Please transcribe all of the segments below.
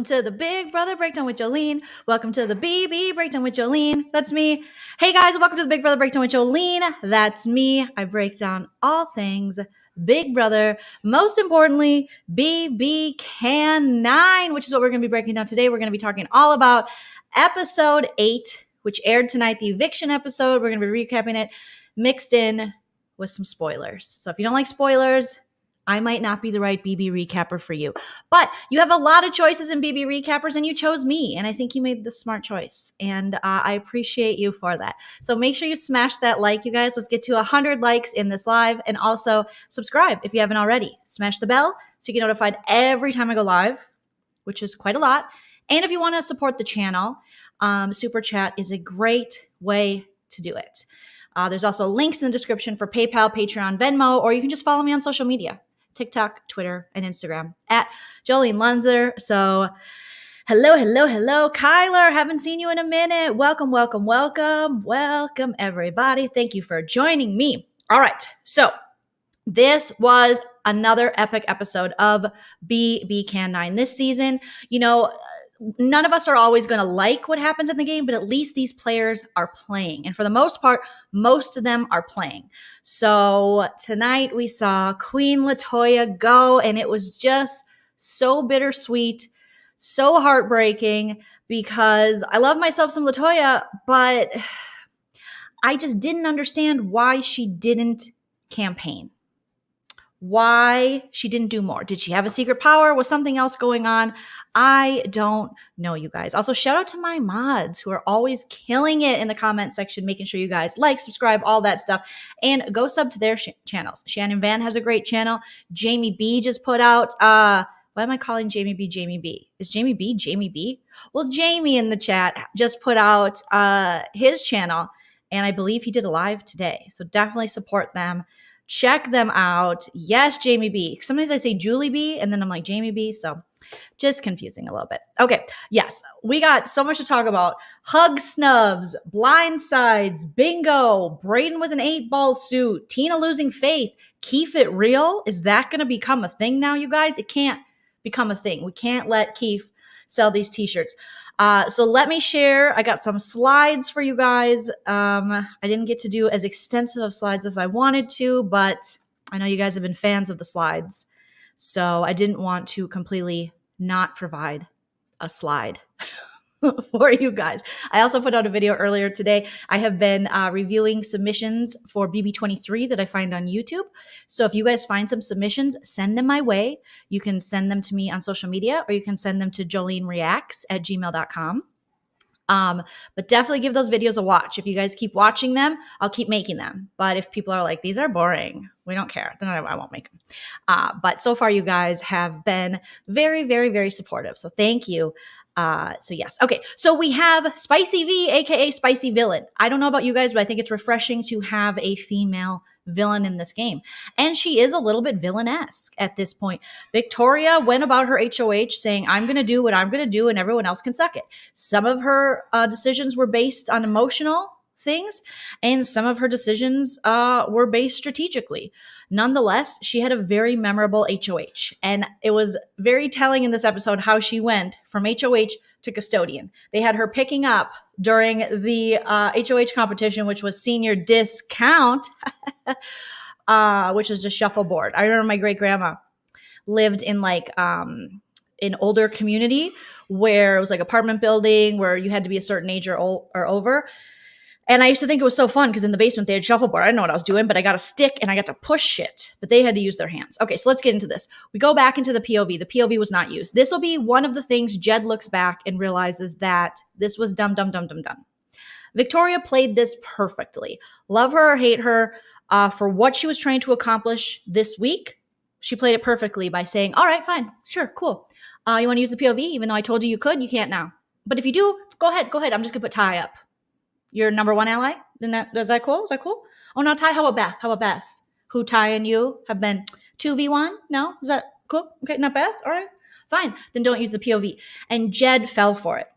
Welcome to the Big Brother Breakdown with Joleen. Welcome to the BB Breakdown with Joleen. That's me. Hey guys, welcome to the Big Brother Breakdown with Joleen. That's me. I break down all things Big Brother. Most importantly, BBCAN9, which is what we're going to be breaking down today. We're going to be talking all about episode 8, which aired tonight, the eviction episode. We're going to be recapping it, mixed in with some spoilers. So if you don't like spoilers, I might not be the right BB recapper for you. But you have a lot of choices in BB recappers, and you chose me. And I think you made the smart choice. And I appreciate you for that. So make sure you smash that like, you guys. Let's get to 100 likes in this live. And also subscribe if you haven't already. Smash the bell so you get notified every time I go live, which is quite a lot. And if you want to support the channel, Super Chat is a great way to do it. There's also links in the description for PayPal, Patreon, Venmo, or you can just follow me on social media. TikTok, Twitter, and Instagram at Joleen Lunzer. So hello, Kyler. Haven't seen you in a minute. Welcome, everybody. Thank you for joining me. All right. So this was another epic episode of BBCAN9 this season. You know, none of us are always going to like what happens in the game, but at least these players are playing. And for the most part, most of them are playing. So tonight we saw Queen Latoya go, and it was just so bittersweet, so heartbreaking, because I love myself some Latoya, but I just didn't understand why she didn't campaign. Why she didn't do more. Did she have a secret power? Was something else going on? I don't know, you guys. Also, shout out to my mods who are always killing it in the comment section, making sure you guys like, subscribe, all that stuff, and go sub to their channels. Shannon Van has a great channel. Jamie B just put out, why am I calling Jamie B Jamie B? Is Jamie B Jamie B? Well, Jamie in the chat just put out his channel, and I believe he did a live today. So definitely support them. Check them out. Yes, Jamie B. Sometimes I say Julie B, and then I'm like Jamie B, so just confusing a little bit. Okay, yes, we got so much to talk about. Hug snubs, blindsides, bingo, Brayden with an 8-ball suit, Tina losing faith, Keef it real. Is that going to become a thing now, you guys? It can't become a thing. We can't let Keef sell these t-shirts. So let me share. I got some slides for you guys. I didn't get to do as extensive of slides as I wanted to, but I know you guys have been fans of the slides. So I didn't want to completely not provide a slide for you guys. I also put out a video earlier today. I have been reviewing submissions for BB23 that I find on YouTube. So if you guys find some submissions, send them my way. You can send them to me on social media, or you can send them to JoleenReacts@gmail.com. But definitely give those videos a watch. If you guys keep watching them, I'll keep making them. But if people are like, these are boring, we don't care, then I won't make them. But so far, you guys have been very, very, very supportive. So thank you. So yes. Okay. So we have Spicy V, aka Spicy Villain. I don't know about you guys, but I think it's refreshing to have a female villain in this game. And she is a little bit villainesque at this point. Victoria went about her HOH saying, I'm going to do what I'm going to do and everyone else can suck it. Some of her decisions were based on emotional things, and some of her decisions were based strategically. Nonetheless, she had a very memorable HOH, and it was very telling in this episode how she went from HOH to custodian. They had her picking up during the HOH competition, which was senior discount, which is just shuffleboard. I remember my great grandma lived in like an older community where it was like apartment building where you had to be a certain age or over. And I used to think it was so fun because in the basement they had shuffleboard. I didn't know what I was doing, but I got a stick and I got to push shit. But they had to use their hands. Okay, so let's get into this. We go back into the POV. The POV was not used. This will be one of the things Jed looks back and realizes that this was dumb. Victoria played this perfectly. Love her or hate her for what she was trying to accomplish this week. She played it perfectly by saying, all right, fine, sure, cool. You want to use the POV? Even though I told you you could, you can't now. But if you do, go ahead. I'm just going to put Ty up. Your number one ally? Is that cool? Is that cool? Oh, no, Ty, how about Beth? Who Ty and you have been 2v1? No? Is that cool? Okay, not Beth? All right, fine. Then don't use the POV. And Jed fell for it.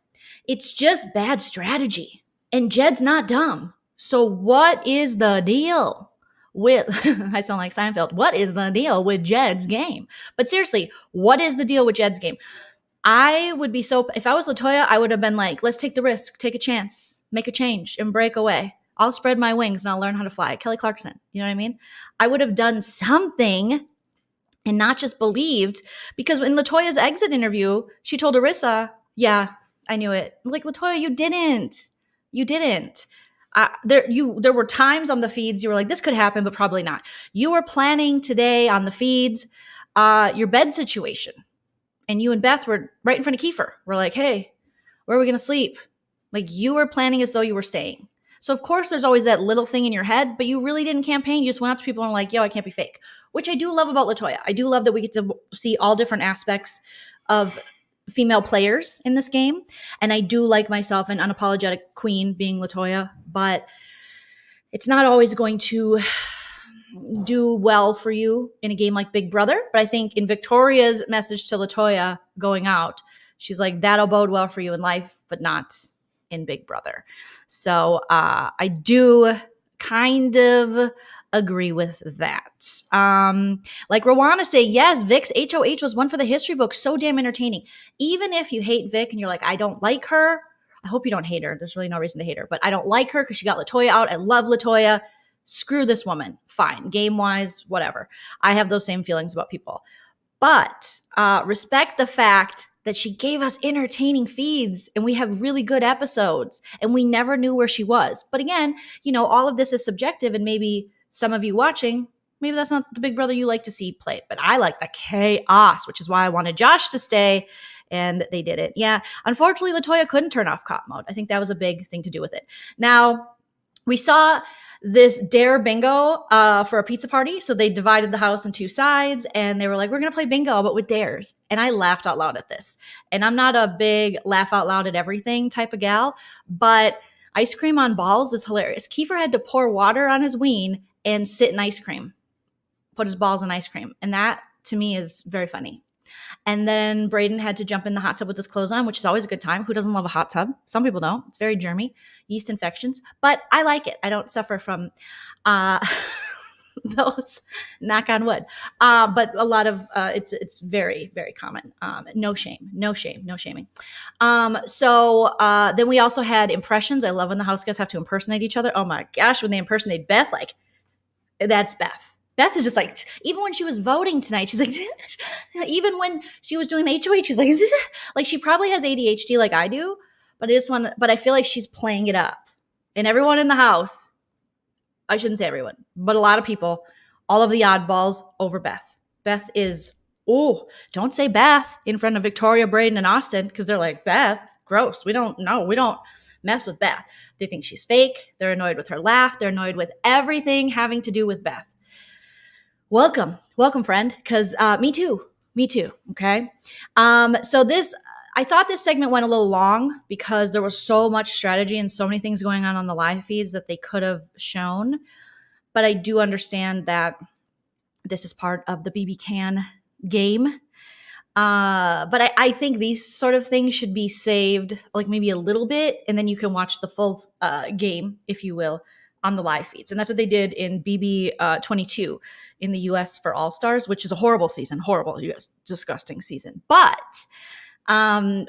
It's just bad strategy. And Jed's not dumb. So what is the deal with, I sound like Seinfeld, what is the deal with Jed's game? But seriously, what is the deal with Jed's game? I would be if I was Latoya, I would have been like, let's take the risk, take a chance, make a change, and break away. I'll spread my wings and I'll learn how to fly. Kelly Clarkson, you know what I mean? I would have done something and not just believed, because in Latoya's exit interview, she told Erisa, yeah, I knew it. I'm like, Latoya, you didn't. There were times on the feeds you were like, this could happen, but probably not. You were planning today on the feeds your bed situation. And you and Beth were right in front of Kiefer. We're like, hey, where are we going to sleep? Like, you were planning as though you were staying. So, of course, there's always that little thing in your head, but you really didn't campaign. You just went up to people and were like, yo, I can't be fake, which I do love about Latoya. I do love that we get to see all different aspects of female players in this game. And I do like myself an unapologetic queen being Latoya, but it's not always going to do well for you in a game like Big Brother. But I think in Victoria's message to Latoya going out, she's like, that'll bode well for you in life, but not in Big Brother. So I do kind of agree with that. Like Rawan say, yes, Vic's HOH was one for the history book. So damn entertaining. Even if you hate Vic and you're like, I don't like her. I hope you don't hate her. There's really no reason to hate her, but I don't like her because she got Latoya out. I love Latoya. Screw this woman. Fine. Game-wise, whatever. I have those same feelings about people. But respect the fact that she gave us entertaining feeds and we have really good episodes and we never knew where she was. But again, you know, all of this is subjective, and maybe some of you watching, maybe that's not the Big Brother you like to see played. But I like the chaos, which is why I wanted Josh to stay, and they did it. Yeah, unfortunately, Latoya couldn't turn off cop mode. I think that was a big thing to do with it. Now, we saw this dare bingo for a pizza party. So they divided the house in two sides and they were like, we're going to play bingo, but with dares. And I laughed out loud at this. And I'm not a big laugh out loud at everything type of gal, but ice cream on balls is hilarious. Kiefer had to pour water on his ween and sit in ice cream, put his balls in ice cream. And that to me is very funny. And then Brayden had to jump in the hot tub with his clothes on, which is always a good time. Who doesn't love a hot tub? Some people don't. It's very germy, yeast infections. But I like it. I don't suffer from those, knock on wood. But a lot of, it's very, very common. No shame, no shaming. So then we also had impressions. I love when the house guests have to impersonate each other. Oh my gosh, when they impersonate Beth, like, that's Beth. Beth is just like, even when she was voting tonight, she's like, even when she was doing the HOH, she's like she probably has ADHD like I do, but I feel like she's playing it up. And everyone in the house, I shouldn't say everyone, but a lot of people, all of the oddballs over Beth. Beth is, don't say Beth in front of Victoria, Brayden, and Austin, because they're like, Beth, gross. We don't mess with Beth. They think she's fake. They're annoyed with her laugh. They're annoyed with everything having to do with Beth. Welcome, friend, because me too, okay? So I thought this segment went a little long because there was so much strategy and so many things going on the live feeds that they could have shown, but I do understand that this is part of the BBCAN game, but I think these sort of things should be saved, like maybe a little bit, and then you can watch the full game, if you will, on the live feeds. And that's what they did in BB22 in the US for All-Stars, which is a horrible season, disgusting season. But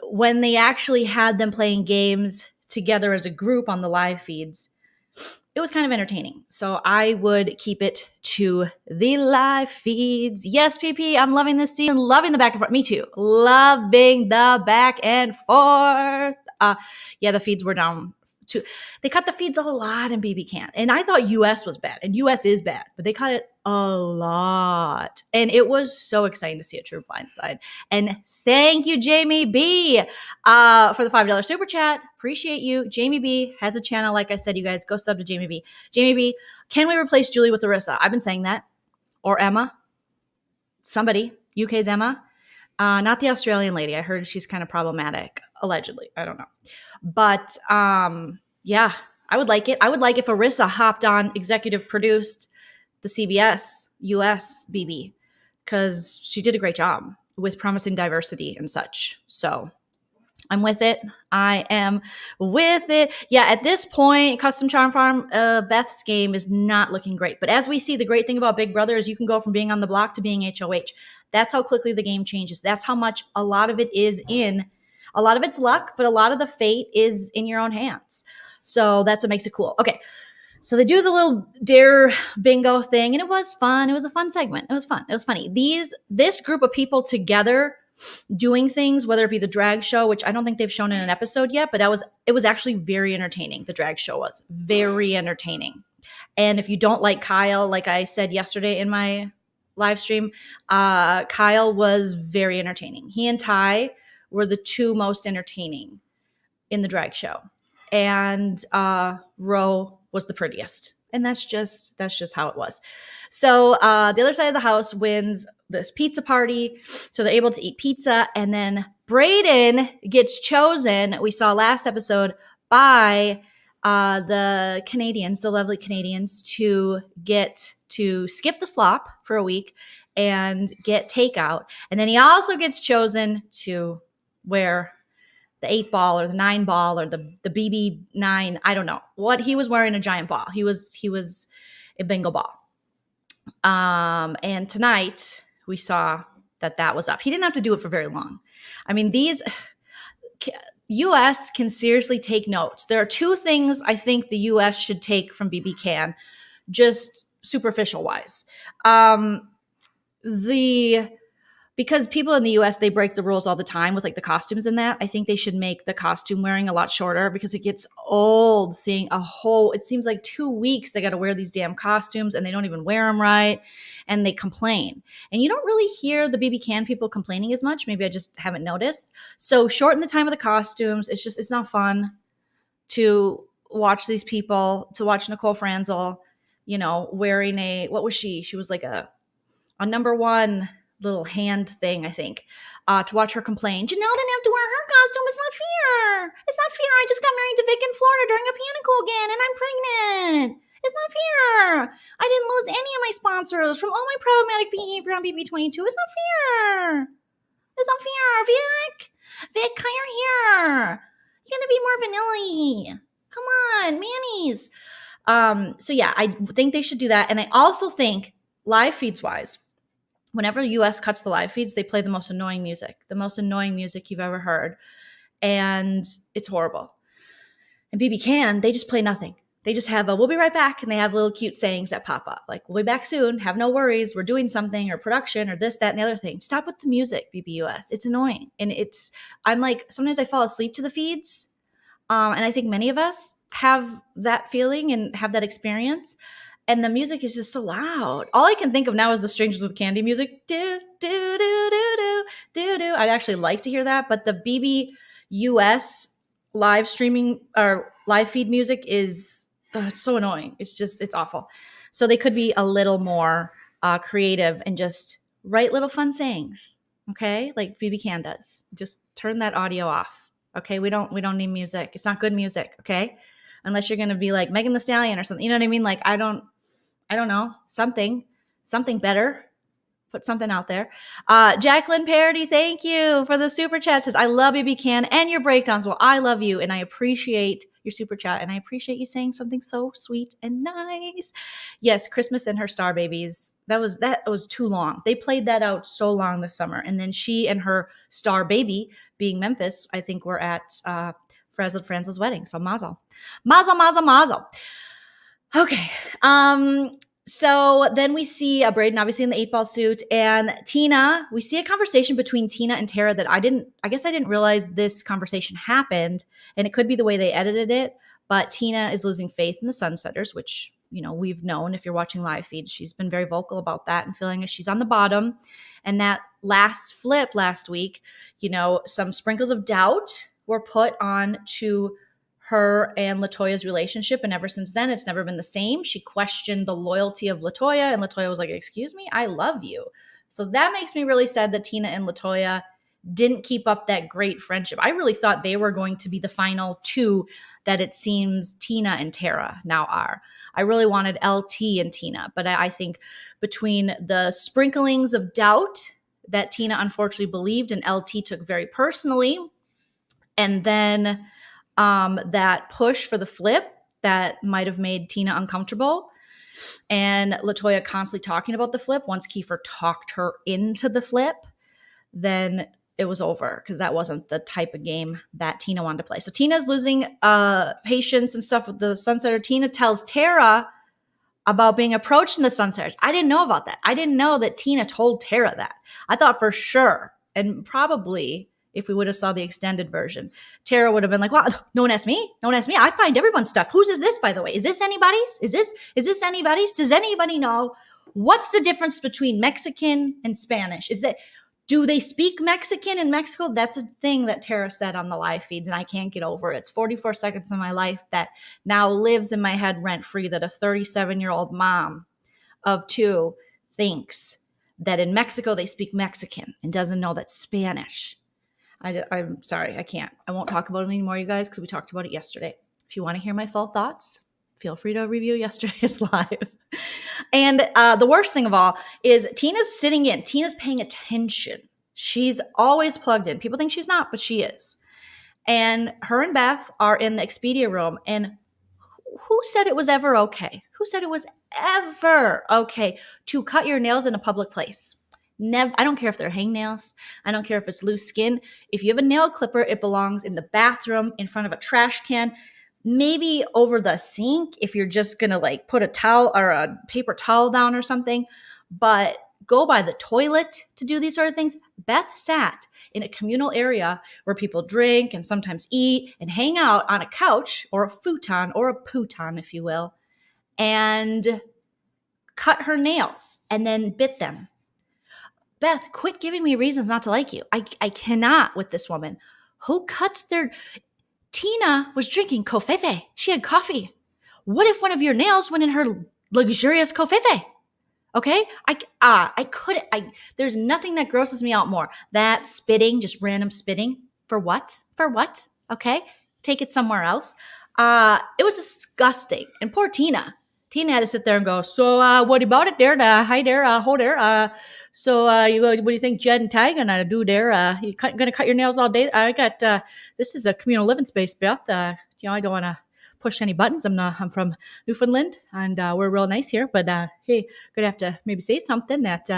when they actually had them playing games together as a group on the live feeds, it was kind of entertaining. So I would keep it to the live feeds. Yes, PP, I'm loving this season, loving the back and forth. Me too. Loving the back and forth. Yeah, the feeds were down. They cut the feeds a lot in BBCAN. And I thought US was bad, and US is bad, but they cut it a lot. And it was so exciting to see a true blindside. And thank you, Jamie B, for the $5 super chat. Appreciate you. Jamie B has a channel. Like I said, you guys go sub to Jamie B. Jamie B, can we replace Julie with Erisa? I've been saying that. Or Emma. Somebody. UK's Emma. Not the Australian lady. I heard she's kind of problematic, allegedly. I don't know. But yeah, I would like it. I would like if Erisa hopped on executive produced the CBS US BB, because she did a great job with promising diversity and such. So I'm with it. I am with it. Yeah, at this point, Custom Charm Farm, Beth's game is not looking great. But as we see, the great thing about Big Brother is you can go from being on the block to being HOH. That's how quickly the game changes. That's how much a lot of it is in. A lot of it's luck, but a lot of the fate is in your own hands. So that's what makes it cool. Okay. So they do the little dare bingo thing, and it was fun. It was a fun segment. It was fun. It was funny. This group of people together doing things, whether it be the drag show, which I don't think they've shown in an episode yet, but it was actually very entertaining. The drag show was very entertaining. And if you don't like Kyle, like I said yesterday in my live stream, Kyle was very entertaining. He and Ty were the two most entertaining in the drag show. And Ro was the prettiest. And that's just how it was. So the other side of the house wins this pizza party. So they're able to eat pizza. And then Brayden gets chosen, we saw last episode, by the Canadians, the lovely Canadians, to get to skip the slop for a week and get takeout. And then he also gets chosen to wear the 8-ball or the 9-ball or the BB9. I don't know what he was wearing, a giant ball. He was a bingo ball. And tonight we saw that was up. He didn't have to do it for very long. I mean, these US can seriously take notes. There are two things I think the US should take from BBCAN, just superficial wise. Because people in the US, they break the rules all the time with like the costumes and that. I think they should make the costume wearing a lot shorter because it gets old seeing it seems like 2 weeks they got to wear these damn costumes and they don't even wear them right and they complain. And you don't really hear the BBCAN people complaining as much. Maybe I just haven't noticed. So shorten the time of the costumes. It's not fun to watch these people, to watch Nicole Franzel, wearing what was she? She was like a number one little hand thing, I think, to watch her complain. Janelle didn't have to wear her costume. It's not fair. It's not fair. I just got married to Vic in Florida during a panic again, and I'm pregnant. It's not fair. I didn't lose any of my sponsors from all my problematic behavior on BB22. It's not fair. It's not fair. Vic, cut your hair. You gotta be more vanilla-y. Come on, Manny's. So yeah, I think they should do that. And I also think live feeds wise, whenever the US cuts the live feeds, they play the most annoying music you've ever heard. And it's horrible. And BBCAN, they just play nothing. They just have we'll be right back. And they have little cute sayings that pop up. Like, we'll be back soon. Have no worries. We're doing something, or production, or this, that, and the other thing. Stop with the music, BBUS. It's annoying. And I'm like, sometimes I fall asleep to the feeds. And I think many of us have that feeling and have that experience. And the music is just so loud. All I can think of now is the Strangers with Candy music. Do, do, do, do, do, do, do. I'd actually like to hear that. But the BBUS live streaming or live feed music is it's so annoying. It's awful. So they could be a little more creative and just write little fun sayings. Okay? Like BBCAN does. Just turn that audio off. Okay? We don't need music. It's not good music. Okay? Unless you're going to be like Megan Thee Stallion or something. You know what I mean? Like, I don't know, something better. Put something out there. Jacqueline Parody, thank you for the super chat. Says, I love BBCAN and your breakdowns. Well, I love you and I appreciate your super chat and I appreciate you saying something so sweet and nice. Yes, Christmas and her star babies. That was too long. They played that out so long this summer. And then she and her star baby, being Memphis, I think were at Frazzled Franzel's wedding. So mazel. Okay. So then we see Brayden obviously in the 8-ball suit, and Tina, we see a conversation between Tina and Tara that I guess I didn't realize this conversation happened, and it could be the way they edited it, but Tina is losing faith in the Sunsetters, which, we've known if you're watching live feeds. She's been very vocal about that and feeling as she's on the bottom. And that last flip last week, some sprinkles of doubt were put on to her and Latoya's relationship. And ever since then, it's never been the same. She questioned the loyalty of Latoya, and Latoya was like, excuse me, I love you. So that makes me really sad that Tina and Latoya didn't keep up that great friendship. I really thought they were going to be the final two that it seems Tina and Tara now are. I really wanted LT and Tina, but I think between the sprinklings of doubt that Tina unfortunately believed and LT took very personally, and then that push for the flip that might have made Tina uncomfortable, And Latoya constantly talking about the flip. Once Kiefer talked her into the flip, then it was over because that wasn't the type of game that Tina wanted to play. So Tina's losing patience and stuff with the Sunsetter. Tina tells Tara about being approached in the Sunsetters. I didn't know about that. I didn't know that Tina told Tara that. I thought for sure, and probably if we would have saw the extended version, Tara would have been like, well, no one asked me. No one asked me. I find everyone's stuff. Whose is this, by the way? Is this anybody's? Is this anybody's? Does anybody know? What's the difference between Mexican and Spanish? Do they speak Mexican in Mexico? That's a thing that Tara said on the live feeds, and I can't get over it. It's 44 seconds of my life that now lives in my head rent-free, that a 37-year-old mom of 2 thinks that in Mexico they speak Mexican and doesn't know that's Spanish. I'm sorry, I can't. I won't talk about it anymore, you guys, because we talked about it yesterday. If you want to hear my full thoughts, feel free to review yesterday's live. And the worst thing of all is Tina's sitting in. Tina's paying attention. She's always plugged in. People think she's not, but she is. And her and Beth are in the Expedia room. And who said it was ever okay? Who said it was ever okay to cut your nails in a public place? Never. I don't care if they're hangnails. I don't care if it's loose skin. If you have a nail clipper, it belongs in the bathroom in front of a trash can. Maybe over the sink if you're just going to like put a towel or a paper towel down or something, but go by the toilet to do these sort of things. Beth sat in a communal area where people drink and sometimes eat and hang out on a couch or a futon or a pouton, if you will, and cut her nails and then bit them. Beth, quit giving me reasons not to like you. I cannot with this woman. Who cuts their... Tina was drinking covfefe. She had coffee. What if one of your nails went in her luxurious covfefe? Okay? There's nothing that grosses me out more. That spitting, just random spitting. For what? For what? Okay? Take it somewhere else. It was disgusting. And poor Tina. Tina had to sit there and go, so what about it there? Hi there, ho there. What do you think Jed and Ty gonna do there? You gonna cut your nails all day? I got, this is a communal living space, Beth. I don't want to push any buttons. I'm from Newfoundland, and we're real nice here. But hey, gonna have to maybe say something that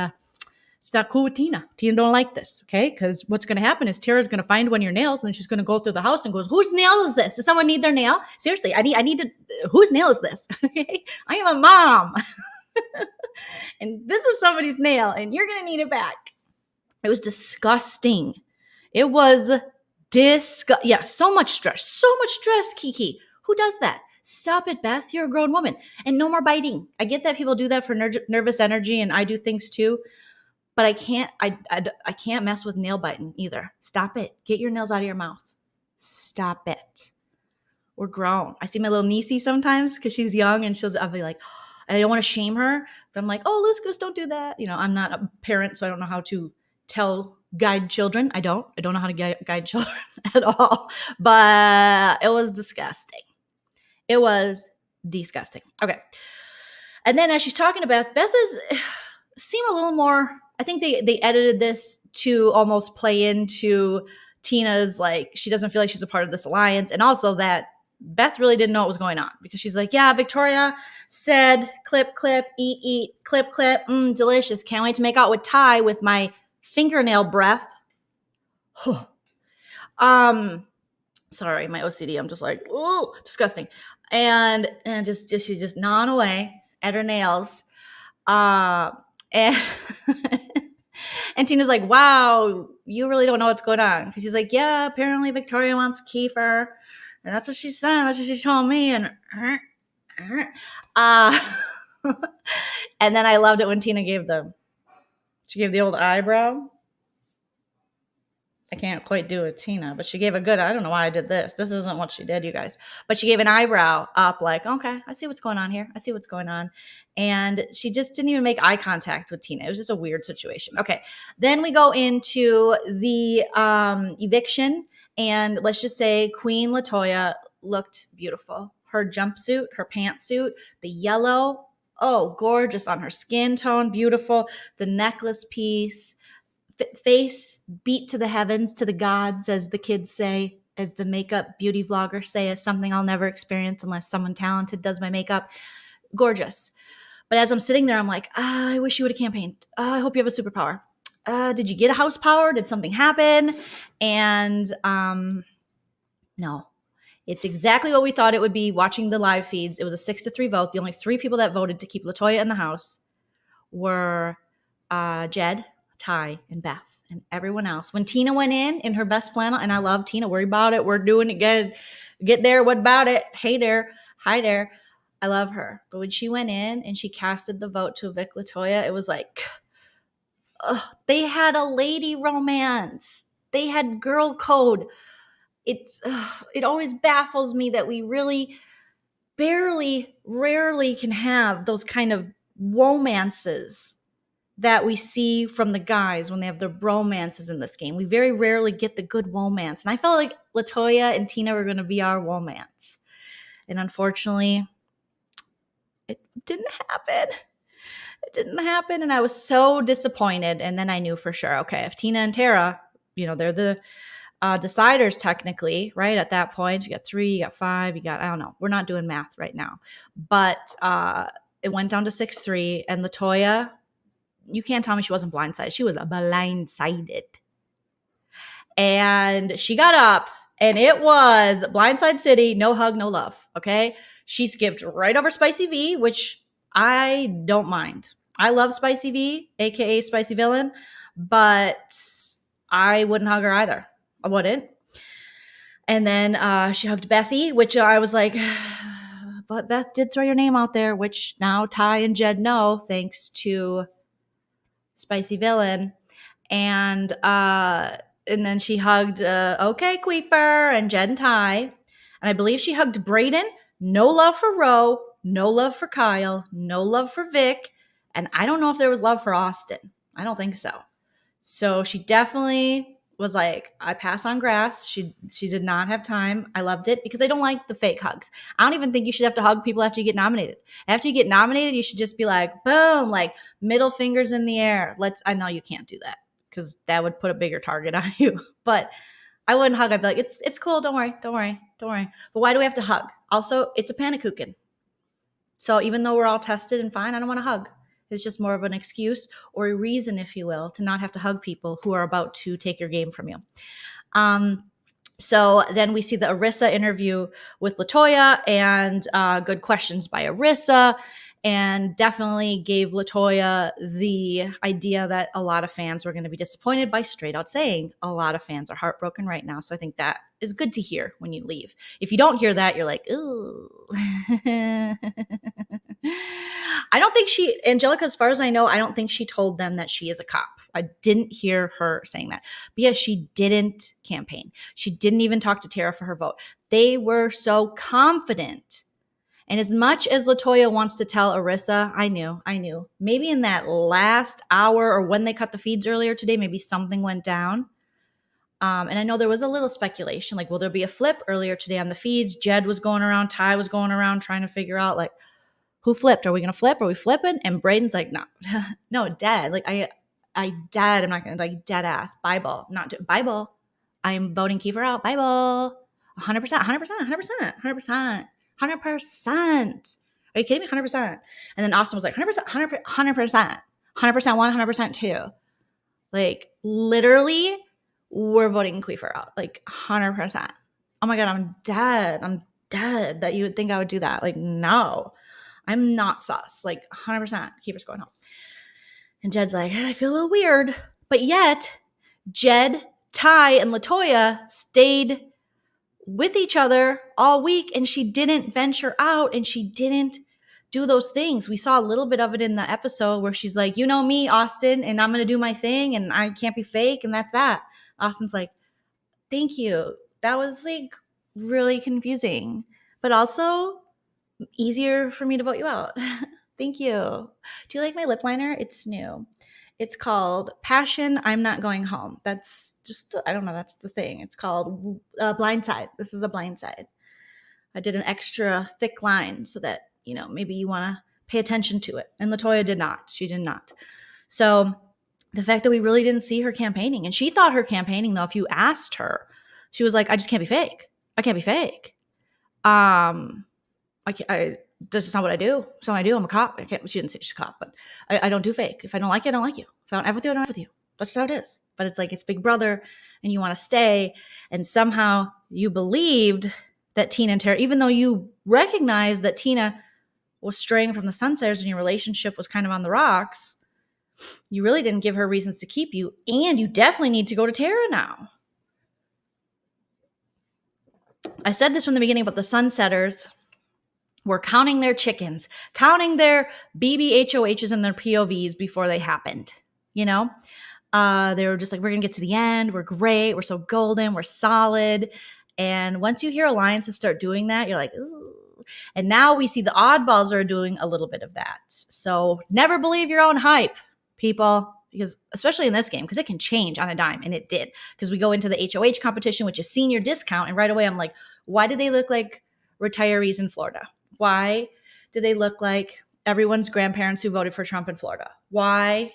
it's not cool with Tina. Tina don't like this, okay? Because what's going to happen is Tara's going to find one of your nails, and she's going to go through the house and goes, whose nail is this? Does someone need their nail? Seriously, I need to, whose nail is this? Okay? I am a mom. And this is somebody's nail, and you're going to need it back. It was disgusting. It was yeah, so much stress, Kiki. Who does that? Stop it, Beth. You're a grown woman. And no more biting. I get that people do that for nervous energy, and I do things too. But I can't mess with nail biting either. Stop it. Get your nails out of your mouth. Stop it. We're grown. I see my little niecey sometimes because she's young, and I'll be like, and I don't want to shame her, but I'm like, oh, loose goose, don't do that. I'm not a parent, so I don't know how to guide children. I don't know how to guide children at all. But it was disgusting. It was disgusting. Okay. And then as she's talking to Beth seem a little more, I think they edited this to almost play into Tina's, like, she doesn't feel like she's a part of this alliance. And also that Beth really didn't know what was going on because she's like, yeah, Victoria said, clip, eat, clip, delicious. Can't wait to make out with Ty with my fingernail breath. Sorry, my OCD. I'm just like, ooh, disgusting. And she's just gnawing away at her nails. And and Tina's like, wow, you really don't know what's going on. Because she's like, yeah, apparently Victoria wants Kiefer. And that's what she said. That's what she told me. And and then I loved it when Tina she gave the old eyebrow. I can't quite do it, Tina, but she gave a good, I don't know why I did this. This isn't what she did, you guys. But she gave an eyebrow up like, okay, I see what's going on here. I see what's going on. And she just didn't even make eye contact with Tina. It was just a weird situation. Okay. Then we go into the eviction. And let's just say Queen Latoya looked beautiful. Her jumpsuit, her pantsuit, the yellow, oh, gorgeous on her skin tone, beautiful. The necklace piece. Face beat to the heavens, to the gods, as the kids say, as the makeup beauty vloggers say, is something I'll never experience unless someone talented does my makeup. Gorgeous. But as I'm sitting there, I'm like, I wish you would have campaigned. I hope you have a superpower. Did you get a house power? Did something happen? And no. It's exactly what we thought it would be watching the live feeds. It was a 6-3 vote. The only 3 people that voted to keep Latoya in the house were Jed, Ty, and Beth. And everyone else. When Tina went in her best flannel, and I love Tina, worry about it. We're doing it good. Get there. What about it? Hey there. Hi there. I love her. But when she went in and she casted the vote to evict Latoya, it was like, they had a lady romance. They had girl code. It always baffles me that we really rarely can have those kind of romances that we see from the guys when they have their romances in this game. We very rarely get the good romance. And I felt like Latoya and Tina were going to be our romance. And unfortunately, it didn't happen. It didn't happen. And I was so disappointed. And then I knew for sure, okay, if Tina and Tara, they're the deciders technically, right? At that point, you got 3, you got 5, you got, I don't know. We're not doing math right now. But it went down to 6-3. And Latoya, you can't tell me she wasn't blindsided. She was blindsided. And she got up, and it was Blindside City, no hug, no love, okay? She skipped right over Spicy V, which I don't mind. I love Spicy V, a.k.a. Spicy Villain, but I wouldn't hug her either. I wouldn't. And then she hugged Bethy, which I was like, but Beth did throw your name out there, which now Ty and Jed know, thanks to Spicy Villain. And then she hugged OK Queeper and Jed and Ty. And I believe she hugged Brayden. No love for Ro. No love for Kyle. No love for Vic. And I don't know if there was love for Austin. I don't think so. So she definitely was like, I pass on grass. She did not have time. I loved it because I don't like the fake hugs. I don't even think you should have to hug people after you get nominated. After you get nominated, you should just be like, boom, like middle fingers in the air. I know you can't do that because that would put a bigger target on you. But I wouldn't hug. I'd be like, it's cool. Don't worry. But why do we have to hug? Also, it's a panakuchen. So even though we're all tested and fine, I don't want to hug. It's just more of an excuse or a reason, if you will, to not have to hug people who are about to take your game from you. So then we see the Erisa interview with Latoya and good questions by Erisa, and definitely gave Latoya the idea that a lot of fans were going to be disappointed by straight out saying a lot of fans are heartbroken right now. So I think that is good to hear when you leave. If you don't hear that, you're like, ooh. I don't think Angelica, as far as I know, I don't think she told them that she is a cop. I didn't hear her saying that. But yeah, she didn't campaign. She didn't even talk to Tara for her vote. They were so confident. And as much as Latoya wants to tell Erisa, I knew. Maybe in that last hour or when they cut the feeds earlier today, maybe something went down. And I know there was a little speculation, like, will there be a flip earlier today on the feeds? Jed was going around, Ty was going around trying to figure out, like, who flipped? Are we going to flip? Are we flipping? And Brayden's like, no, no, dead. Like, I dead. I'm not going to, like, dead ass. Bible. Bible. I'm voting Kiefer out. Bible. 100%. Are you kidding me? 100%. And then Austin was like, 100%. 100% 100% two. Like, literally, we're voting Queefer out. Like, 100%. Oh my God, I'm dead that you would think I would do that. Like, no, I'm not sus. Like, 100%. Queefer's going home. And Jed's like, I feel a little weird. But yet, Jed, Ty, and Latoya stayed with each other all week, and she didn't venture out, and she didn't do those things. We saw a little bit of it in the episode where she's like, you know me, Austin, and I'm going to do my thing, and I can't be fake, and that's that. Austin's like, thank you. That was, like, really confusing, but also easier for me to vote you out. Thank you. Do you like my lip liner? It's new. It's called Passion, I'm Not Going Home. That's just, I don't know, that's the thing. It's called Blindside. This is a blindside. I did an extra thick line so that, you know, maybe you want to pay attention to it. And Latoya did not. She did not. So the fact that we really didn't see her campaigning, and she thought her campaigning, though, if you asked her, she was like, I just can't be fake. I can't be fake. This is not what I do. So I do. I'm a cop. She didn't say she's a cop, but I don't do fake. If I don't like you, I don't like you. If I don't have with you, I don't have with you. That's how it is. But it's like, it's Big Brother and you want to stay. And somehow you believed that Tina and Tara, even though you recognized that Tina was straying from the Sunsetters and your relationship was kind of on the rocks, you really didn't give her reasons to keep you. And you definitely need to go to Tara now. I said this from the beginning, but the Sunsetters were counting their chickens, counting their BBHOHs and their POVs before they happened. You know, they were just like, we're going to get to the end. We're great. We're so golden. We're solid. And once you hear alliances start doing that, you're like, ooh. And now we see the oddballs are doing a little bit of that. So never believe your own hype, people, because especially in this game, because it can change on a dime. And it did, because we go into the HOH competition, which is senior discount. And right away, I'm like, why do they look like retirees in Florida? Why do they look like everyone's grandparents who voted for Trump in Florida? Why?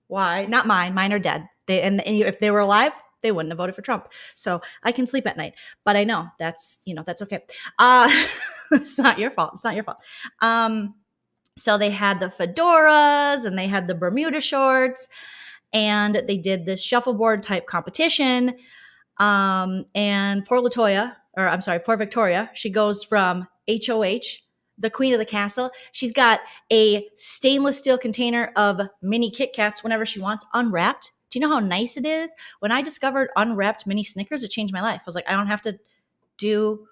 Not mine. Mine are dead. And if they were alive, they wouldn't have voted for Trump. So I can sleep at night. But I know that's okay. It's not your fault. It's not your fault. So they had the fedoras and they had the Bermuda shorts, and they did this shuffleboard type competition. And poor Victoria, she goes from HOH, the queen of the castle. She's got a stainless steel container of mini Kit Kats whenever she wants, unwrapped. Do you know how nice it is? When I discovered unwrapped mini Snickers, it changed my life. I was like, I don't have to do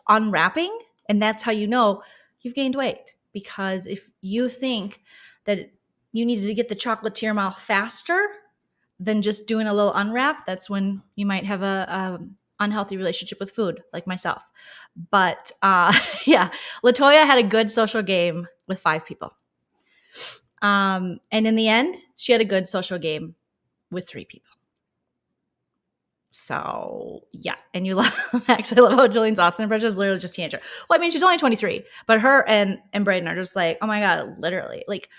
unwrapping. And that's how you know you've gained weight. Because if you think that you needed to get the chocolate to your mouth faster than just doing a little unwrap, that's when you might have a unhealthy relationship with food, like myself. But yeah, Latoya had a good social game with 5 people. And in the end, she had a good social game with 3 people. So yeah, and you love Max. I love how Jolene's Austin impression is literally just teenager. Well, I mean, she's only 23, but her and Brayden are just like, oh my God, literally. Like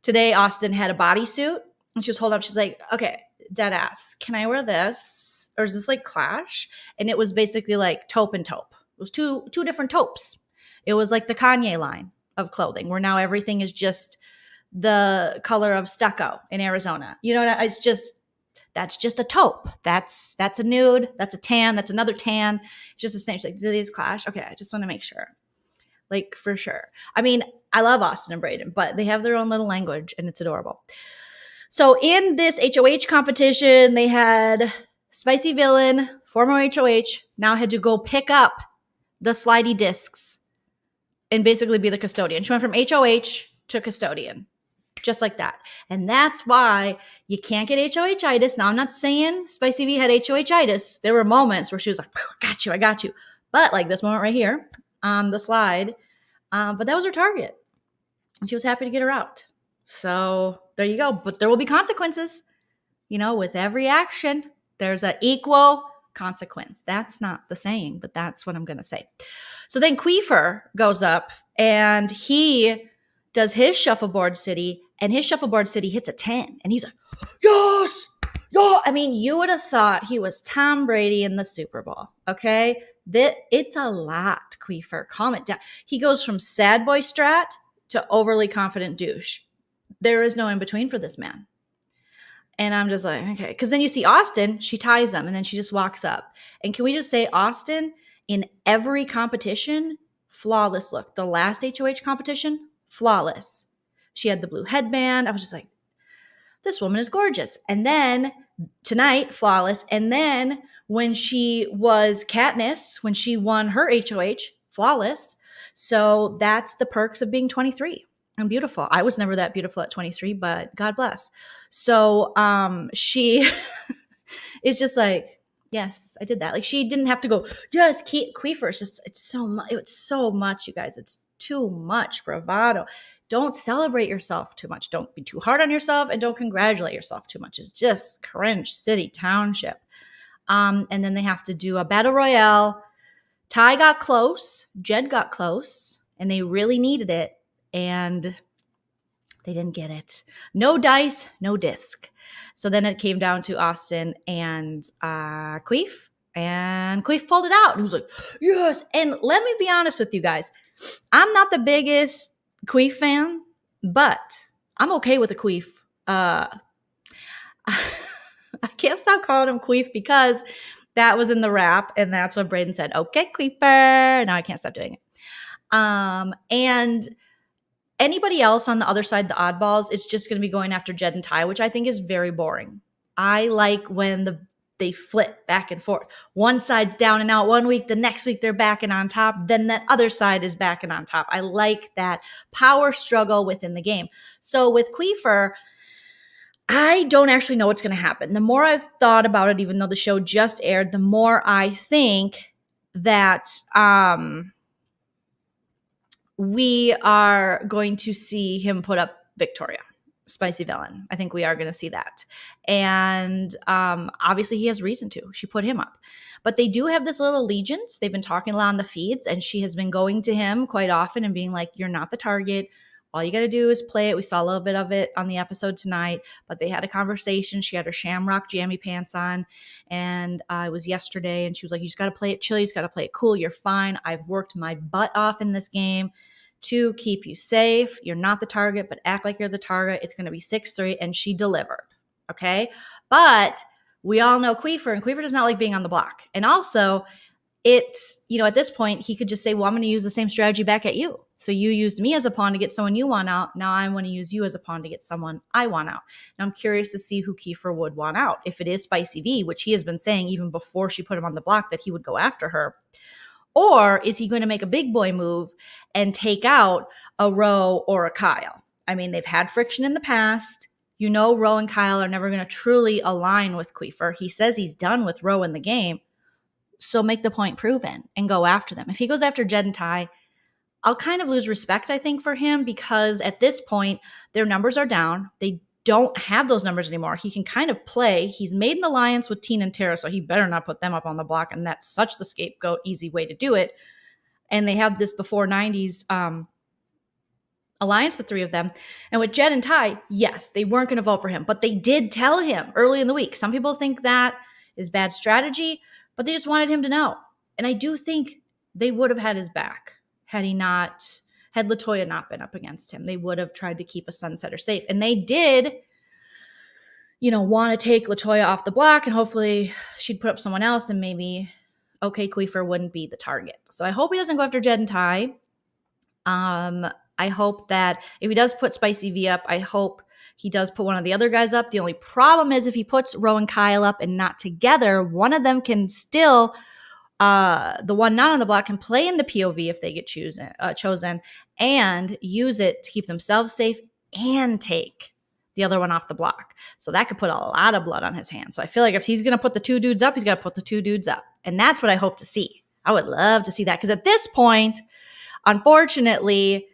today, Austin had a bodysuit and she was holding up. She's like, okay, dead ass, can I wear this? Or is this like Clash? And it was basically like taupe and taupe. It was two different taupes. It was like the Kanye line of clothing where now everything is just the color of stucco in Arizona. You know, it's just, that's just a taupe. That's a nude. That's a tan. That's another tan. It's just the same. She's like, do these clash? Okay, I just want to make sure. Like, for sure. I mean, I love Austin and Brayden, but they have their own little language, and it's adorable. So in this HOH competition, they had Spicy Villain, former HOH, now had to go pick up the slidey discs and basically be the custodian. She went from HOH to custodian. Just like that. And that's why you can't get HOH-itis. Now, I'm not saying Spicy V had HOH-itis. There were moments where she was like, I got you. But like this moment right here on the slide. But that was her target. And she was happy to get her out. So there you go. But there will be consequences. You know, with every action, there's an equal consequence. That's not the saying, but that's what I'm going to say. So then Queefer goes up and he does his shuffleboard city. And his shuffleboard city hits a 10. And he's like, yes! Yeah. I mean, you would have thought he was Tom Brady in the Super Bowl. Okay? It's a lot, Queefer. Calm it down. He goes from sad boy strat to overly confident douche. There is no in between for this man. And I'm just like, okay. Because then you see Austin, she ties him, and then she just walks up. And can we just say Austin, in every competition, flawless look. The last HOH competition, flawless. She had the blue headband. I was just like, this woman is gorgeous. And then tonight, flawless. And then when she was Katniss, when she won her HOH, flawless. So that's the perks of being 23 and beautiful. I was never that beautiful at 23, but God bless. So she is just like, yes, I did that. Like she didn't have to go, yes, Queefer. It's so much, you guys. It's too much bravado. Don't celebrate yourself too much. Don't be too hard on yourself, and don't congratulate yourself too much. It's just cringe city township. And then they have to do a battle royale. Ty got close. Jed got close, and they really needed it, and they didn't get it. No dice, no disc. So then it came down to Austin and Queef, and Queef pulled it out. And he was like, yes. And let me be honest with you guys. I'm not the biggest queef fan, but I'm okay with a queef. I can't stop calling him queef because that was in the rap, and that's what Braden said. Okay, queeper. Now I can't stop doing it. And anybody else on the other side, the oddballs, it's just going to be going after Jed and Ty, which I think is very boring. I like when they flip back and forth. One side's down and out one week, the next week they're back and on top, then that other side is back and on top. I like that power struggle within the game. So with Queefer, I don't actually know what's going to happen. The more I've thought about it, even though the show just aired, the more I think that we are going to see him put up Victoria, spicy villain. I think we are going to see that. And obviously he has reason to. She put him up. But they do have this little allegiance. They've been talking a lot on the feeds, and she has been going to him quite often and being like, you're not the target. All you got to do is play it. We saw a little bit of it on the episode tonight, but they had a conversation. She had her shamrock jammy pants on, and it was yesterday, and she was like, you just got to play it chill. You just got to play it cool. You're fine. I've worked my butt off in this game to keep you safe. You're not the target, but act like you're the target. It's going to be 6-3, and she delivered, okay? But we all know Queefer, and Queefer does not like being on the block. And also, it's, at this point, he could just say, well, I'm going to use the same strategy back at you. So you used me as a pawn to get someone you want out. Now I want to use you as a pawn to get someone I want out. Now I'm curious to see who Kiefer would want out. If it is Spicy V, which he has been saying even before she put him on the block that he would go after her. Or is he going to make a big boy move and take out a Ro or a Kyle? I mean, they've had friction in the past. Ro and Kyle are never going to truly align with Queefer. He says he's done with Ro in the game. So make the point proven and go after them. If he goes after Jed and Ty, I'll kind of lose respect, I think, for him, because at this point, their numbers are down. They don't have those numbers anymore. He can kind of play. He's made an alliance with Tina and Tara, so he better not put them up on the block, and that's such the scapegoat, easy way to do it. And they have this before 90s alliance, the three of them. And with Jed and Ty, yes, they weren't going to vote for him, but they did tell him early in the week. Some people think that is bad strategy, but they just wanted him to know. And I do think they would have had his back had Latoya not been up against him. They would have tried to keep a sunsetter safe. And they did, want to take Latoya off the block, and hopefully she'd put up someone else, and maybe, okay, Queefer wouldn't be the target. So I hope he doesn't go after Jed and Ty. I hope that if he does put Spicy V up, I hope he does put one of the other guys up. The only problem is if he puts Ro and Kyle up and not together, one of them can still, the one not on the block, can play in the POV if they get chosen and use it to keep themselves safe and take the other one off the block. So that could put a lot of blood on his hands. So I feel like if he's going to put the two dudes up, he's got to put the two dudes up. And that's what I hope to see. I would love to see that, because at this point, unfortunately,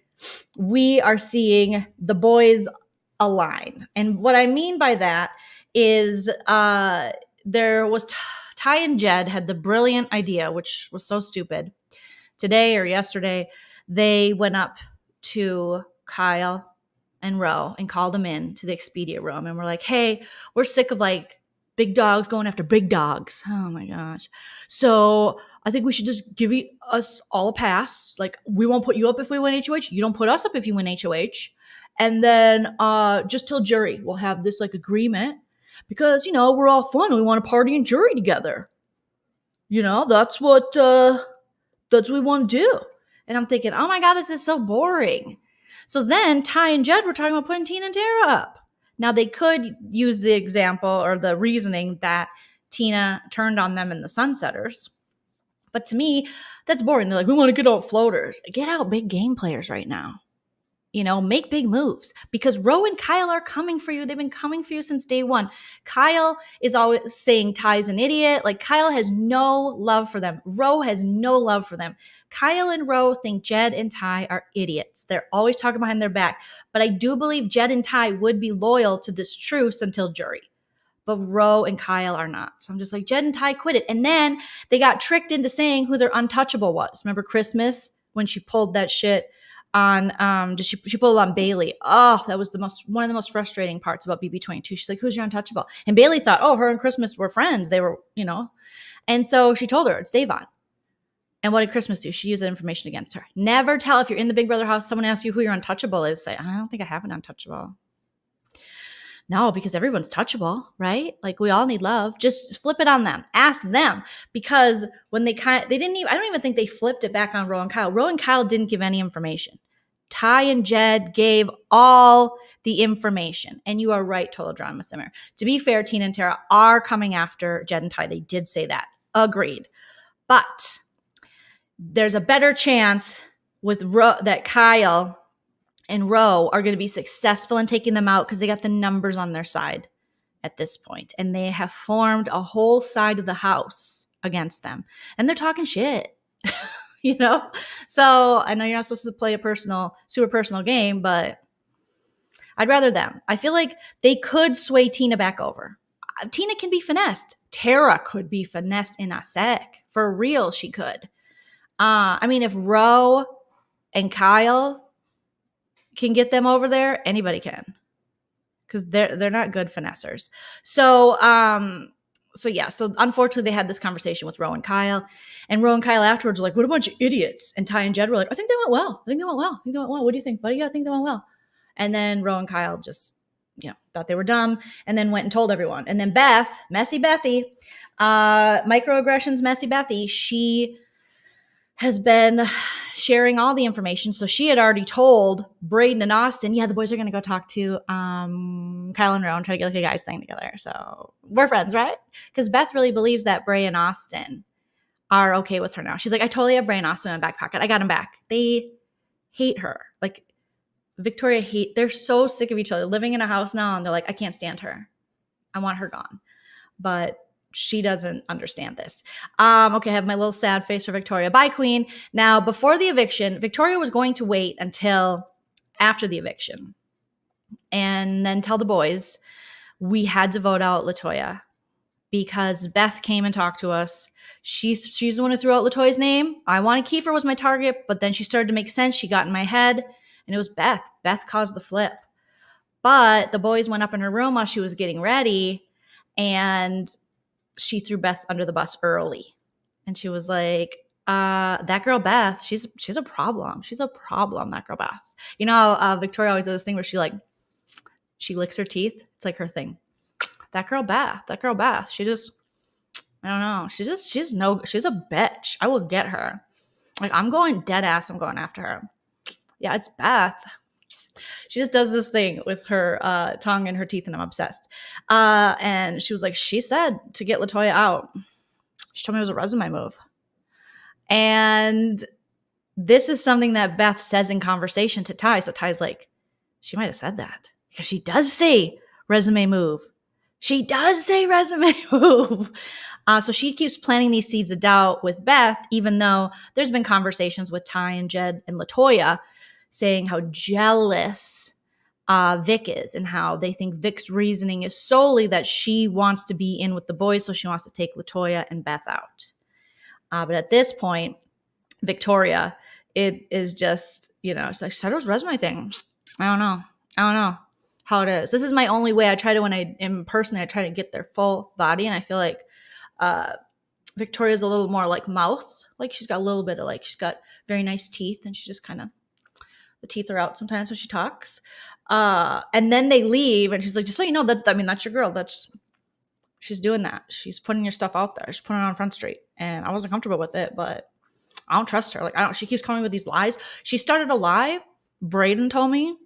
we are seeing the boys align. And what I mean by that is there was Ty and Jed had the brilliant idea, which was so stupid. Today or yesterday, they went up to Kyle and Ro and called them in to the Expedia room. And we're like, hey, we're sick of big dogs going after big dogs. Oh my gosh. So I think we should just give us all a pass. We won't put you up if we win HOH. You don't put us up if you win HOH. And then just till jury, we'll have this agreement, because, we're all fun. We want to party and jury together. That's what we want to do. And I'm thinking, oh my God, this is so boring. So then Ty and Jed were talking about putting Tina and Tara up. Now they could use the example or the reasoning that Tina turned on them in the Sunsetters. But to me, that's boring. They're like, we want to get out floaters. Get out big game players right now. Make big moves, because Ro and Kyle are coming for you. They've been coming for you since day one. Kyle is always saying Ty's an idiot. Kyle has no love for them. Ro has no love for them. Kyle and Ro think Jed and Ty are idiots. They're always talking behind their back. But I do believe Jed and Ty would be loyal to this truce until jury. But Ro and Kyle are not. So I'm just like, Jed and Ty quit it. And then they got tricked into saying who their untouchable was. Remember Christmas when she pulled that shit on she pulled it on Bailey. Oh, that was one of the most frustrating parts about BB22. She's like, who's your untouchable? And Bailey thought, oh, her and Christmas were friends. They were, and so she told her it's Davon. And what did Christmas do? She used that information against her. Never tell, if you're in the Big Brother house, someone asks you who your untouchable is, say, I don't think I have an untouchable. No, because everyone's touchable, right? Like, we all need love. Just flip it on them. Ask them. Because when they didn't even, I don't even think they flipped it back on Ro and Kyle. Ro and Kyle didn't give any information. Ty and Jed gave all the information. And you are right, Total Drama Simmer. To be fair, Tina and Tara are coming after Jed and Ty. They did say that. Agreed. But there's a better chance with that Kyle and Ro are going to be successful in taking them out because they got the numbers on their side at this point. And they have formed a whole side of the house against them. And they're talking shit, you know? So I know you're not supposed to play a super personal game, but I'd rather them. I feel like they could sway Tina back over. Tina can be finessed. Tara could be finessed in a sec. For real, she could. I mean, if Ro and Kyle can get them over there, anybody can, because they're not good finessers. So unfortunately they had this conversation with Ro and Kyle, and Ro and Kyle afterwards were like, what a bunch of idiots. And Ty and Jed were like, I think they went well. What do you think, buddy? Yeah, I think they went well. And then Ro and Kyle just, thought they were dumb and then went and told everyone. And then Messy Bethy, microaggressions, Messy Bethy, she has been sharing all the information. So she had already told Braden and Austin, the boys are going to go talk to Kyle and Ro and try to get like a guys thing together. So we're friends, right? Because Beth really believes that Bray and Austin are okay with her now. She's like, I totally have Bray and Austin in my back pocket. I got him back. They hate her. Like, Victoria they're so sick of each other, living in a house now, and they're like, I can't stand her. I want her gone. But she doesn't understand this. Okay, I have my little sad face for Victoria. Bye, Queen. Now, before the eviction, Victoria was going to wait until after the eviction and then tell the boys we had to vote out Latoya because Beth came and talked to us. She's the one who threw out Latoya's name. I wanted Kiefer was my target, but then she started to make sense. She got in my head, and it was Beth. Beth caused the flip. But the boys went up in her room while she was getting ready, and she threw Beth under the bus early. And she was like, that girl Beth, she's a problem. She's a problem, that girl Beth. Victoria always does this thing where she licks her teeth. It's like her thing. That girl Beth, she just, I don't know. She's a bitch. I will get her. Like, I'm going dead ass. I'm going after her. Yeah, it's Beth. She just does this thing with her tongue and her teeth, and I'm obsessed. And she was like, she said to get Latoya out. She told me it was a resume move. And this is something that Beth says in conversation to Ty. So Ty's like, she might have said that because she does say resume move. She does say resume move. So she keeps planting these seeds of doubt with Beth, even though there's been conversations with Ty and Jed and Latoya saying how jealous Vic is and how they think Vic's reasoning is solely that she wants to be in with the boys, so she wants to take Latoya and Beth out. But at this point, Victoria, it is just, she's like, she said it was resume thing. I don't know how it is. This is my only way. I try to, when I am personally, I try to get their full body, and I feel like Victoria's a little more like mouth. Like, she's got a little bit of she's got very nice teeth, and she just kind of, the teeth are out sometimes when she talks. And then they leave, and she's like, just so you know, that's your girl. She's doing that. She's putting your stuff out there. She's putting it on Front Street. And I wasn't comfortable with it, but I don't trust her. She keeps coming with these lies. She started a lie. Braden told me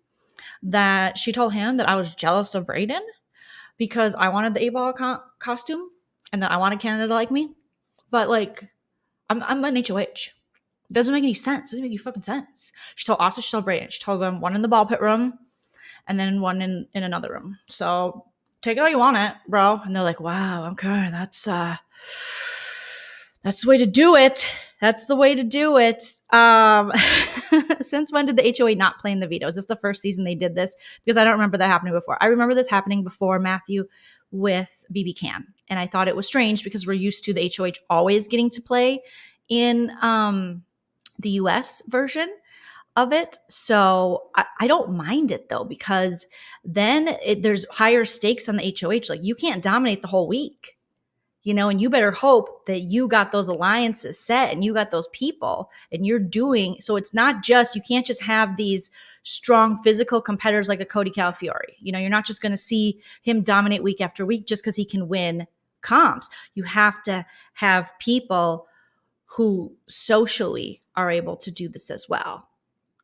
that she told him that I was jealous of Braden because I wanted the 8-ball costume and that I wanted Canada to like me. But I'm an HOH. It doesn't make any sense. It doesn't make any fucking sense. She told Austin, she told Braden. She told them one in the ball pit room and then one in another room. So take it how you want it, bro. And they're like, wow, okay, that's the way to do it. That's the way to do it. Since when did the HOA not play in the veto? Is this the first season they did this? Because I don't remember that happening before. I remember this happening before Matthew with BBCAN. And I thought it was strange because we're used to the HOH always getting to play in the US version of it. So I don't mind it though, because then there's higher stakes on the HOH. Like, you can't dominate the whole week. and you better hope that you got those alliances set and you got those people and you're doing, so it's not just, you can't just have these strong physical competitors like a Cody Calafiore. You're not just going to see him dominate week after week just because he can win comps. You have to have people who socially are able to do this as well.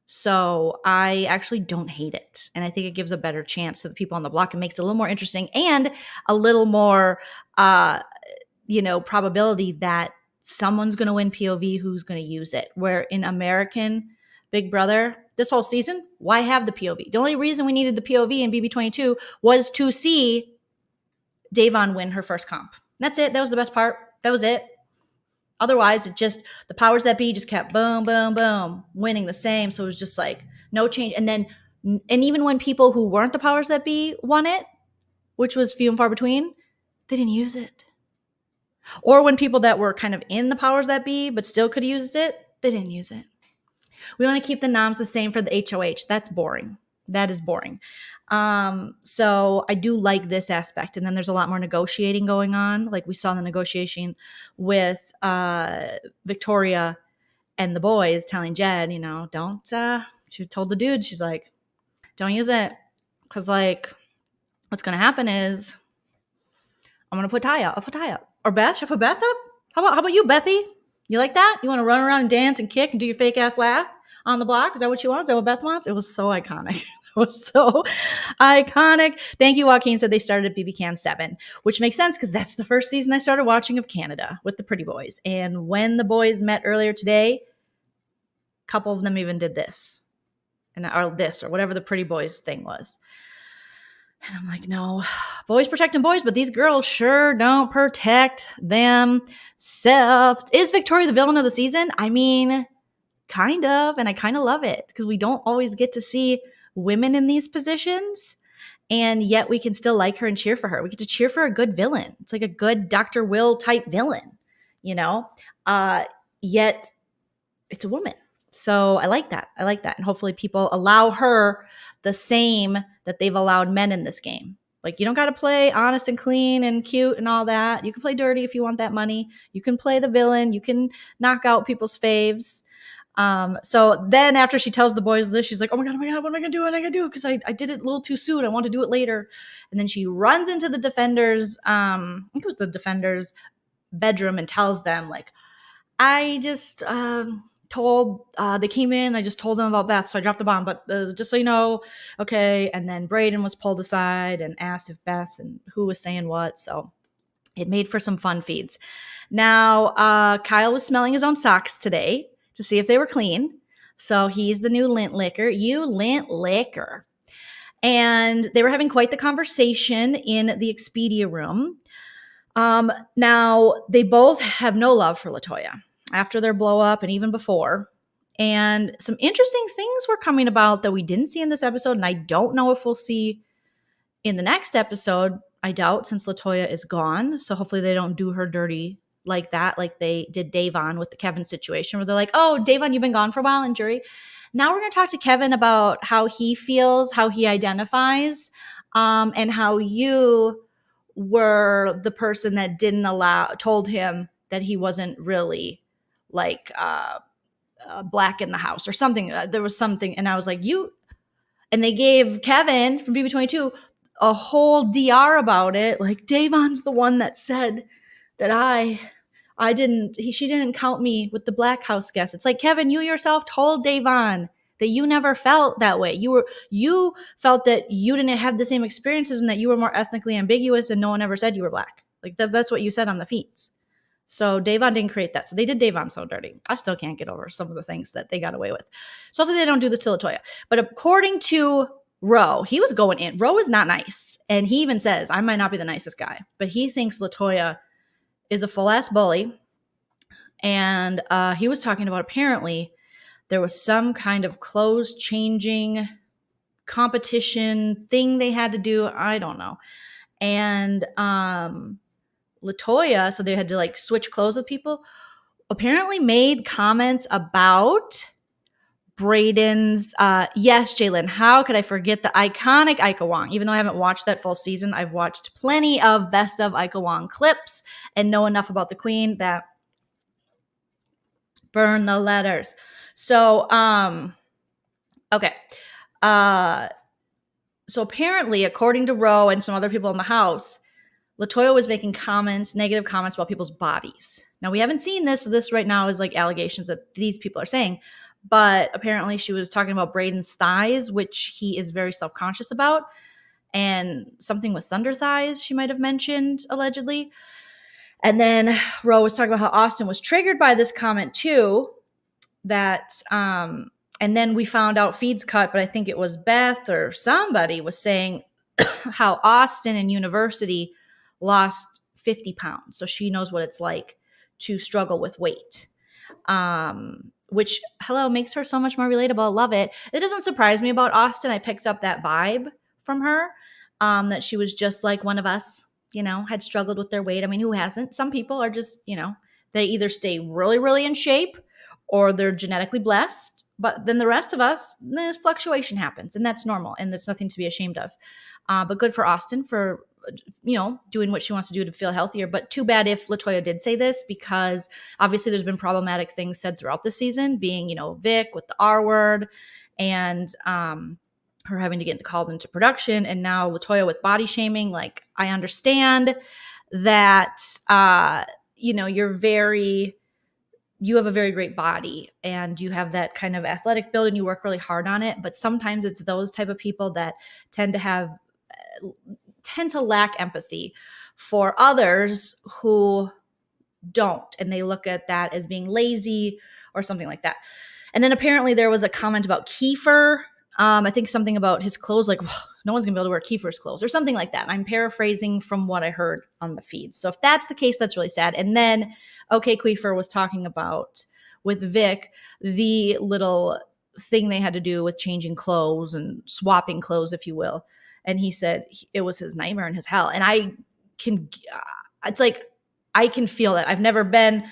So I actually don't hate it. And I think it gives a better chance to the people on the block. It makes it a little more interesting and a little more, probability that someone's going to win POV who's going to use it. Where in American Big Brother, this whole season, why have the POV? The only reason we needed the POV in BB22 was to see Da'Vonne win her first comp. That's it. That was the best part. That was it. Otherwise, the powers that be just kept boom, boom, boom, winning the same. So it was just like no change. And even when people who weren't the powers that be won it, which was few and far between, they didn't use it. Or when people that were kind of in the powers that be but still could have used it, they didn't use it. We want to keep the noms the same for the HOH. That's boring. That is boring. So I do like this aspect. And then there's a lot more negotiating going on. Like we saw the negotiation with Victoria and the boys telling Jed, don't, she told the dude, she's like, don't use it. Cause like what's going to happen is I'm going to put Ty up. Or Beth, should I put Beth up? How about you, Bethy? You like that? You want to run around and dance and kick and do your fake ass laugh on the block? Is that what you want? Is that what Beth wants? It was so iconic. It was so iconic. Thank you, Joaquin said they started at BBCAN9, which makes sense because that's the first season I started watching of Canada with the Pretty Boys. And when the boys met earlier today, a couple of them even did this. Or whatever the Pretty Boys thing was. And I'm like, no, boys protecting boys, but these girls sure don't protect themselves. Is Victoria the villain of the season? I mean, kind of. And I kind of love it because we don't always get to see women in these positions. And yet we can still like her and cheer for her. We get to cheer for a good villain. It's like a good Dr. Will type villain, yet it's a woman. So I like that. And hopefully people allow her the same that they've allowed men in this game. Like you don't got to play honest and clean and cute and all that. You can play dirty if you want that money. You can play the villain. You can knock out people's faves. So then after she tells the boys this, she's like, oh my God, what am I going to do? What am I going to do? Because I did it a little too soon. I want to do it later. And then she runs into the defenders, I think it was the defenders' bedroom and tells them like, I just they came in, I just told them about Beth, so I dropped the bomb, but just so you know, okay. And then Brayden was pulled aside and asked if Beth and who was saying what, so it made for some fun feeds. Now, Kyle was smelling his own socks today to see if they were clean, so he's the new lint licker. You lint licker. And they were having quite the conversation in the Expedia room. Now, they both have no love for Latoya after their blow up and even before. And some interesting things were coming about that we didn't see in this episode. And I don't know if we'll see in the next episode. I doubt, since Latoya is gone. So hopefully they don't do her dirty like that, like they did Da'Vonne with the Kevin situation where they're like, oh, Da'Vonne, you've been gone for a while in jury. Now we're going to talk to Kevin about how he feels, how he identifies, and how you were the person that told him that he wasn't really like black in the house or something. There was something. And I was like, and they gave Kevin from BB22 a whole DR about it. Like Da'Vonne's the one that said that she didn't count me with the black house guests. It's like, Kevin, you yourself told Da'Vonne that you never felt that way. You felt that you didn't have the same experiences and that you were more ethnically ambiguous and no one ever said you were black. Like that's what you said on the feeds. So Da'Vonne didn't create that. So they did Da'Vonne so dirty. I still can't get over some of the things that they got away with. So hopefully they don't do this to Latoya. But according to Ro, he was going in. Ro is not nice. And he even says, I might not be the nicest guy, but he thinks Latoya is a full-ass bully. And he was talking about apparently there was some kind of clothes changing competition thing they had to do. I don't know. And Latoya, so they had to like switch clothes with people, apparently made comments about Braden's, yes, Jalen, how could I forget the iconic Ika Wong? Even though I haven't watched that full season, I've watched plenty of best of Ika Wong clips and know enough about the queen that burn the letters. So, okay. So apparently, according to Ro and some other people in the house, Latoya was making negative comments about people's bodies. Now, we haven't seen this, so this right now is like allegations that these people are saying. But apparently she was talking about Braden's thighs, which he is very self-conscious about. And something with thunder thighs she might have mentioned, allegedly. And then Ro was talking about how Austin was triggered by this comment too. And then we found out feeds cut, but I think it was Beth or somebody was saying how Austin in university lost 50 pounds. So she knows what it's like to struggle with weight. Which, makes her so much more relatable. Love it. It doesn't surprise me about Austin. I picked up that vibe from her, that she was just like one of us, had struggled with their weight. I mean, who hasn't? Some people are just, they either stay really, really in shape or they're genetically blessed. But then the rest of us, this fluctuation happens, and that's normal, and there's nothing to be ashamed of. But good for Austin for doing what she wants to do to feel healthier. But too bad if Latoya did say this, because obviously there's been problematic things said throughout the season, being, Vic with the R word and her having to get called into production, and now Latoya with body shaming. Like, I understand that, you have a very great body and you have that kind of athletic build and you work really hard on it. But sometimes it's those type of people that tend to lack empathy for others who don't. And they look at that as being lazy or something like that. And then apparently there was a comment about Kiefer. I think something about his clothes, like, no one's gonna be able to wear Kiefer's clothes or something like that. I'm paraphrasing from what I heard on the feed. So if that's the case, that's really sad. And then, Kiefer was talking about with Vic, the little thing they had to do with changing clothes and swapping clothes, if you will. And he said it was his nightmare and his hell. And I can feel that. I've never been,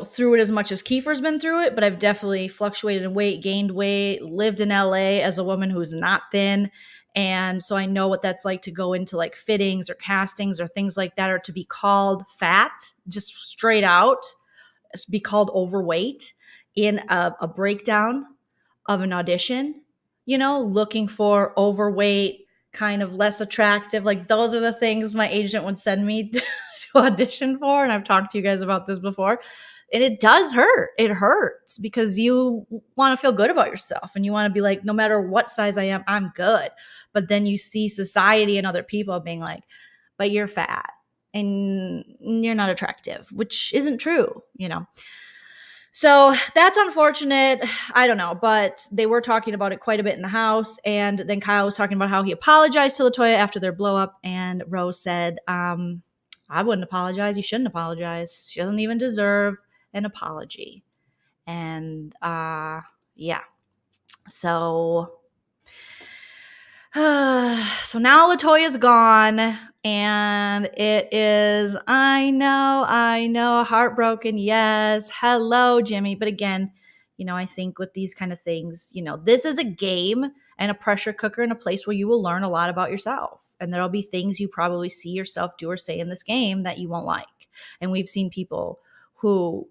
through it as much as Kiefer's been through it, but I've definitely fluctuated in weight, gained weight, lived in LA as a woman who's not thin. And so I know what that's like to go into like fittings or castings or things like that, or to be called fat, just straight out, be called overweight in a breakdown of an audition, looking for overweight, kind of less attractive. Like, those are the things my agent would send me to audition for. And I've talked to you guys about this before. And it does hurt. It hurts because you want to feel good about yourself and you want to be like, no matter what size I am, I'm good. But then you see society and other people being like, but you're fat and you're not attractive, which isn't true, So that's unfortunate. I don't know, but they were talking about it quite a bit in the house. And then Kyle was talking about how he apologized to Latoya after their blow up. And Rose said, I wouldn't apologize. You shouldn't apologize. She doesn't even deserve an apology. And yeah. So now Latoya's gone. And it is, I know, heartbroken. Yes. Hello, Jimmy. But again, I think with these kind of things, this is a game and a pressure cooker and a place where you will learn a lot about yourself. And there'll be things you probably see yourself do or say in this game that you won't like. And we've seen people who,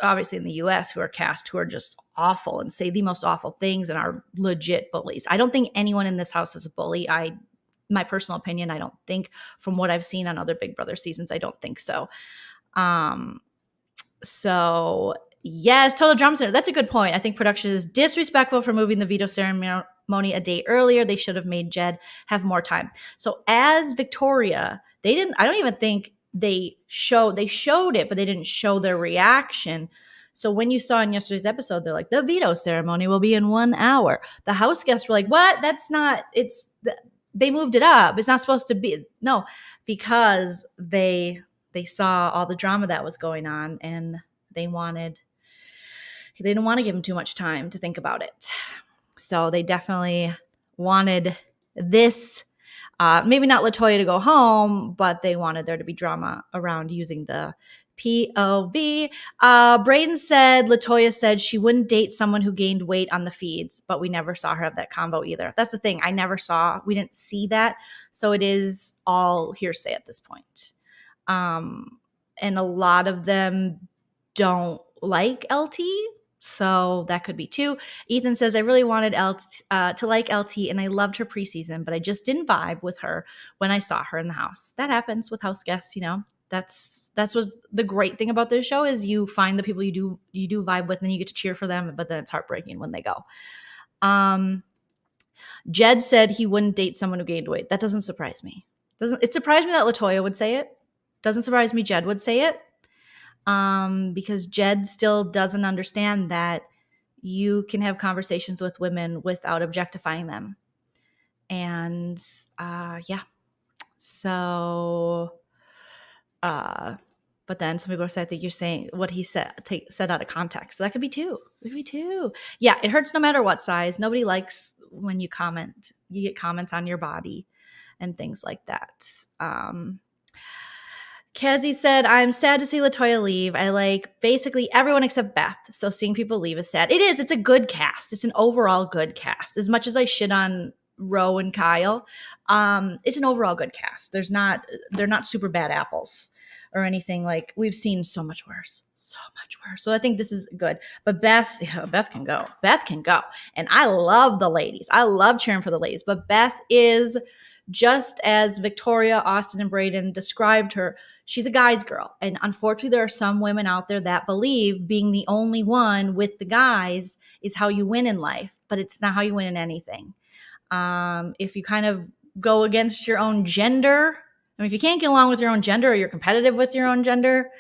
obviously in the US, who are cast, who are just awful and say the most awful things and are legit bullies. I don't think anyone in this house is a bully. My personal opinion, I don't think, from what I've seen on other Big Brother seasons, I don't think so. So yes, Total Drama Center. That's a good point. I think production is disrespectful for moving the veto ceremony a day earlier. They should have made Jed have more time. So as Victoria, I don't even think they showed it, but they didn't show their reaction. So when you saw in yesterday's episode, they're like, the veto ceremony will be in 1 hour. The house guests were like, what? That's not, they moved it up. It's not supposed to be. No, because they saw all the drama that was going on and they didn't want to give him too much time to think about it. So they definitely wanted this, maybe not Latoya to go home, but they wanted there to be drama around using the POV. Braden said, Latoya said she wouldn't date someone who gained weight on the feeds, but we never saw her have that combo either. That's the thing. We didn't see that. So it is all hearsay at this point. And a lot of them don't like LT. So that could be too. Ethan says, I really wanted to like LT and I loved her preseason, but I just didn't vibe with her when I saw her in the house. That happens with house guests, you know. That's what the great thing about this show is you find the people you do vibe with and you get to cheer for them, but then it's heartbreaking when they go. Jed said he wouldn't date someone who gained weight. That doesn't surprise me. It surprised me that Latoya would say it. Doesn't surprise me Jed would say it. Because Jed still doesn't understand that you can have conversations with women without objectifying them. And yeah. So but then some people say that you're saying what he said out of context. So that could be too. Yeah, it hurts no matter what size. Nobody likes when you get comments on your body and things like that. Kazi said, I'm sad to see Latoya leave. I like basically everyone except Beth. So seeing people leave is sad. It is. It's a good cast. It's an overall good cast. As much as I shit on Ro and Kyle, it's an overall good cast. They're not super bad apples or anything. Like we've seen so much worse. So I think this is good. But Beth can go. And I love the ladies. I love cheering for the ladies. But Beth is just as Victoria, Austin, and Braden described her. She's a guy's girl. And unfortunately, there are some women out there that believe being the only one with the guys is how you win in life. But it's not how you win in anything. If you kind of go against your own gender, I mean, if you can't get along with your own gender or you're competitive with your own gender,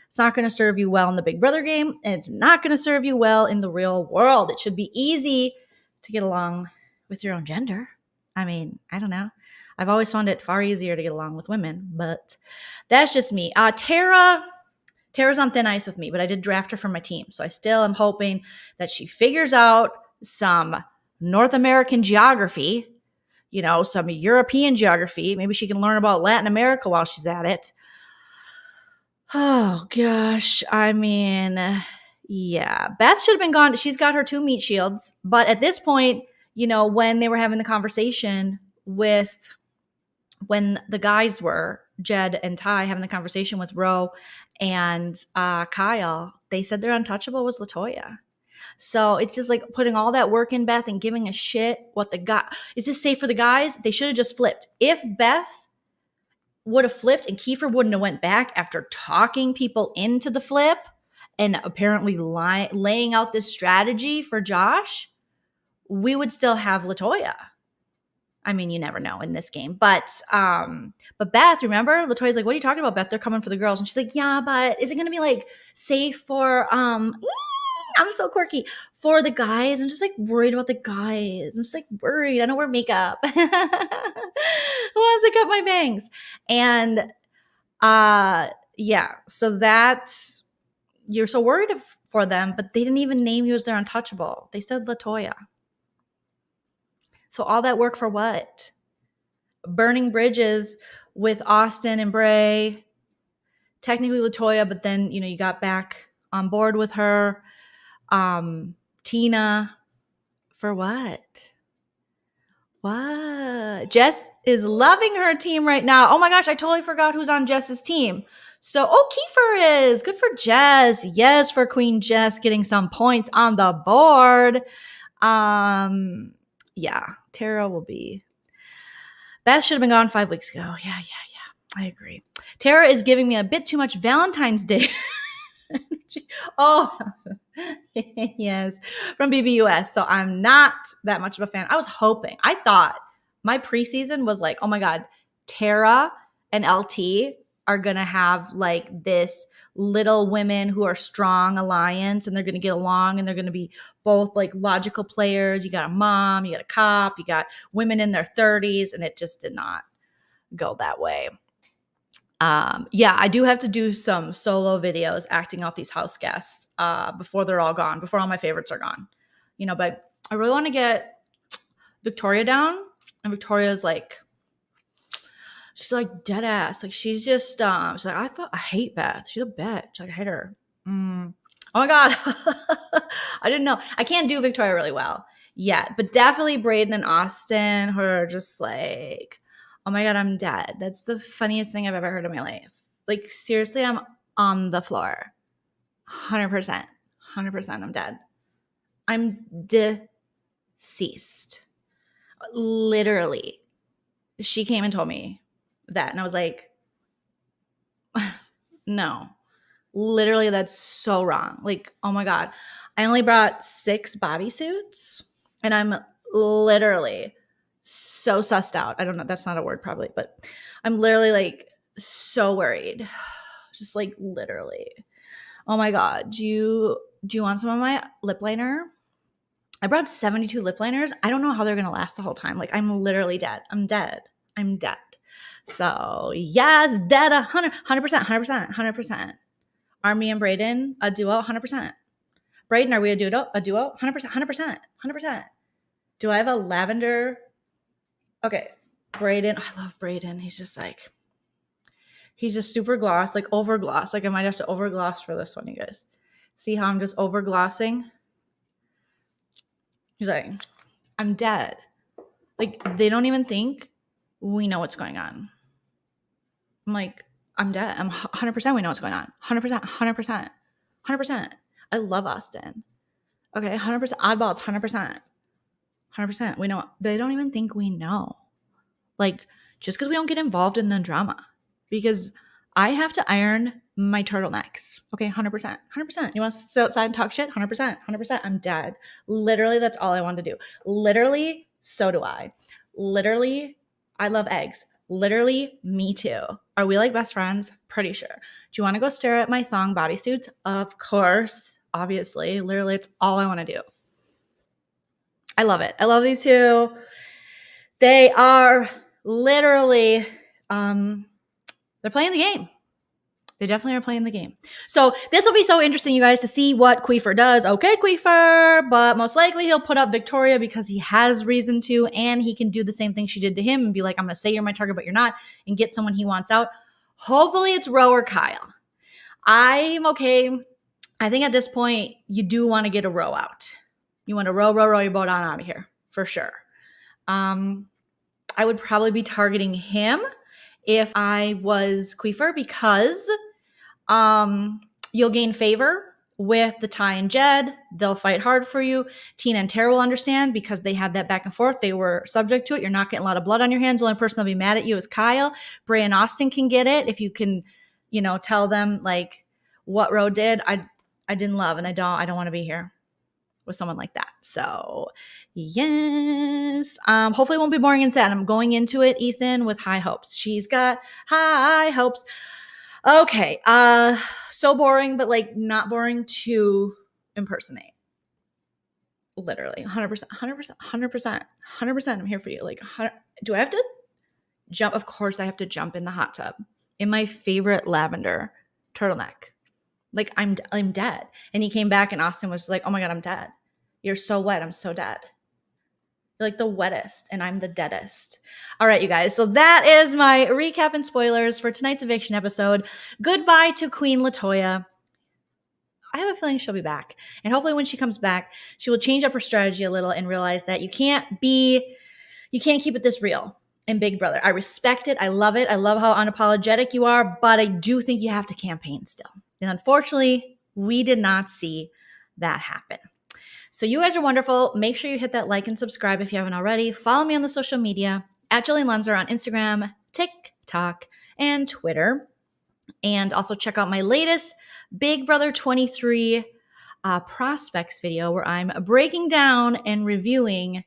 it's not going to serve you well in the Big Brother game. And it's not going to serve you well in the real world. It should be easy to get along with your own gender. I mean, I don't know. I've always found it far easier to get along with women, but that's just me. Tara's on thin ice with me, but I did draft her for my team. So I still am hoping that she figures out some North American geography, you know, some European geography. Maybe she can learn about Latin America while she's at it. Oh, gosh. I mean, yeah. Beth should have been gone. She's got her 2 meat shields. But at this point, you know, when they were having the conversation when the guys were, Jed and Ty, having the conversation with Ro and Kyle, they said their untouchable was Latoya. So it's just like putting all that work in Beth and giving a shit what the guy, is this safe for the guys? They should have just flipped. If Beth would have flipped and Kiefer wouldn't have went back after talking people into the flip and apparently laying out this strategy for Josh, we would still have Latoya. I mean, you never know in this game. But Beth, remember? Latoya's like, what are you talking about, Beth? They're coming for the girls. And she's like, yeah, but is it going to be like safe for, I'm so quirky, for the guys? I'm just like worried about the guys. I'm just like worried. I don't wear makeup. Who wants to cut my bangs? And yeah, so that's, you're so worried for them, but they didn't even name you as their untouchable. They said Latoya. So all that work for what? Burning bridges with Austin and Bray, technically Latoya, but then, you know, you got back on board with her. Tina, for what? What? Jess is loving her team right now. Oh my gosh, I totally forgot who's on Jess's team. So, Kiefer is. Good for Jess. Yes, for Queen Jess getting some points on the board. Yeah, Tara will be. Beth should have been gone 5 weeks ago. Yeah. I agree. Tara is giving me a bit too much Valentine's Day. Oh, yes, from BBUS. So I'm not that much of a fan. I thought my preseason was like, oh my God, Tara and LT are going to have like this little women who are strong alliance, and they're going to get along, and they're going to be both like logical players. You got a mom, you got a cop, you got women in their 30s, and it just did not go that way. Yeah, I do have to do some solo videos acting out these house guests before they're all gone, before all my favorites are gone, you know, but I really want to get Victoria down, and Victoria's like She's like dead ass. Like she's just she's like, I hate Beth. She's a bitch. Like I hate her. Oh my God. I didn't know. I can't do Victoria really well yet, but definitely Braden and Austin who are just like, oh my God, I'm dead. That's the funniest thing I've ever heard in my life. Like seriously, I'm on the floor. 100%. 100% I'm dead. I'm deceased. Literally. She came and told me that. And I was like, no. Literally, that's so wrong. Like, oh my God. I only brought 6 bodysuits and I'm literally so sussed out. I don't know. That's not a word probably, but I'm literally like so worried. Just like literally. Oh my God. Do you want some of my lip liner? I brought 72 lip liners. I don't know how they're going to last the whole time. Like I'm literally dead. I'm dead. So yes, dead 100%, 100%. Are me and Braden a duo? 100%. Braden, are we a duo? 100%. Do I have a lavender? Okay, Braden. I love Braden. He's just super gloss, like over gloss. Like I might have to over gloss for this one, you guys. See how I'm just over glossing? He's like, I'm dead. Like they don't even think we know what's going on. I'm like, I'm dead. I'm 100% we know what's going on. 100%. I love Austin. Okay, 100%. Oddballs, 100%. We know. They don't even think we know. Like, just because we don't get involved in the drama. Because I have to iron my turtlenecks. Okay, 100%. You want to sit outside and talk shit? 100%. I'm dead. Literally, that's all I want to do. Literally, so do I. Literally, I love eggs. Literally, me too. Are we like best friends? Pretty sure. Do you want to go stare at my thong bodysuits? Of course. Obviously. Literally, it's all I want to do. I love it. I love these two. They are literally, they're playing the game. They definitely are playing the game. So this will be so interesting, you guys, to see what Queefer does. Okay, Queefer, but most likely he'll put up Victoria because he has reason to, and he can do the same thing she did to him and be like, I'm going to say you're my target, but you're not, and get someone he wants out. Hopefully it's Roe or Kyle. I'm okay. I think at this point, you do want to get a Roe out. You want to row your boat on out of here, for sure. I would probably be targeting him if I was Queefer because you'll gain favor with the Ty and Jed. They'll fight hard for you. Tina and Tara will understand because they had that back and forth. They were subject to it. You're not getting a lot of blood on your hands. The only person that'll be mad at you is Kyle. Bray and Austin can get it if you can, tell them like what Roe did. I didn't love and I don't want to be here with someone like that. So yes, hopefully it won't be boring and sad. I'm going into it, Ethan, with high hopes. She's got high hopes. Okay. So boring, but like not boring to impersonate. Literally 100%. I'm here for you. Like, do I have to jump? Of course I have to jump in the hot tub in my favorite lavender turtleneck. Like I'm dead. And he came back and Austin was like, oh my God, I'm dead. You're so wet. I'm so dead. You're like the wettest and I'm the deadest. All right, you guys. So that is my recap and spoilers for tonight's eviction episode. Goodbye to Queen Latoya. I have a feeling she'll be back. And hopefully when she comes back, she will change up her strategy a little and realize that you can't keep it this real in Big Brother. I respect it. I love it. I love how unapologetic you are, but I do think you have to campaign still. And unfortunately, we did not see that happen. So you guys are wonderful. Make sure you hit that like and subscribe if you haven't already. Follow me on the social media at Joleen Lunzer on Instagram, TikTok, and Twitter. And also check out my latest Big Brother 23 prospects video where I'm breaking down and reviewing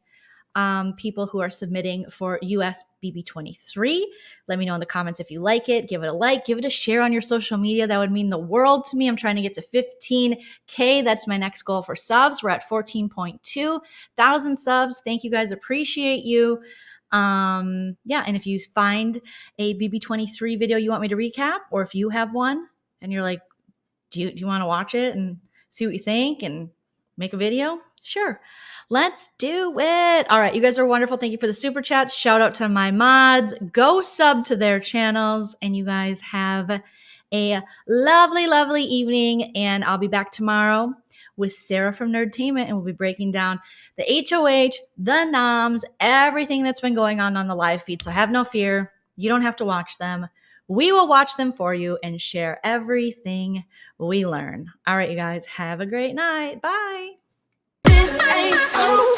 people who are submitting for US BB23. Let me know in the comments if you like it. Give it a like. Give it a share on your social media. That would mean the world to me. I'm trying to get to 15K. That's my next goal for subs. We're at 14.2 thousand subs. Thank you guys. Appreciate you. And if you find a BB23 video you want me to recap, or if you have one and you're like, do you want to watch it and see what you think and Make a video? Sure. Let's do it. All right. You guys are wonderful. Thank you for the super chats. Shout out to my mods. Go sub to their channels. And you guys have a lovely, lovely evening. And I'll be back tomorrow with Sarah from Nerdtainment. And we'll be breaking down the HOH, the noms, everything that's been going on the live feed. So have no fear. You don't have to watch them. We will watch them for you and share everything we learn. All right, you guys. Have a great night. Bye. This ain't over.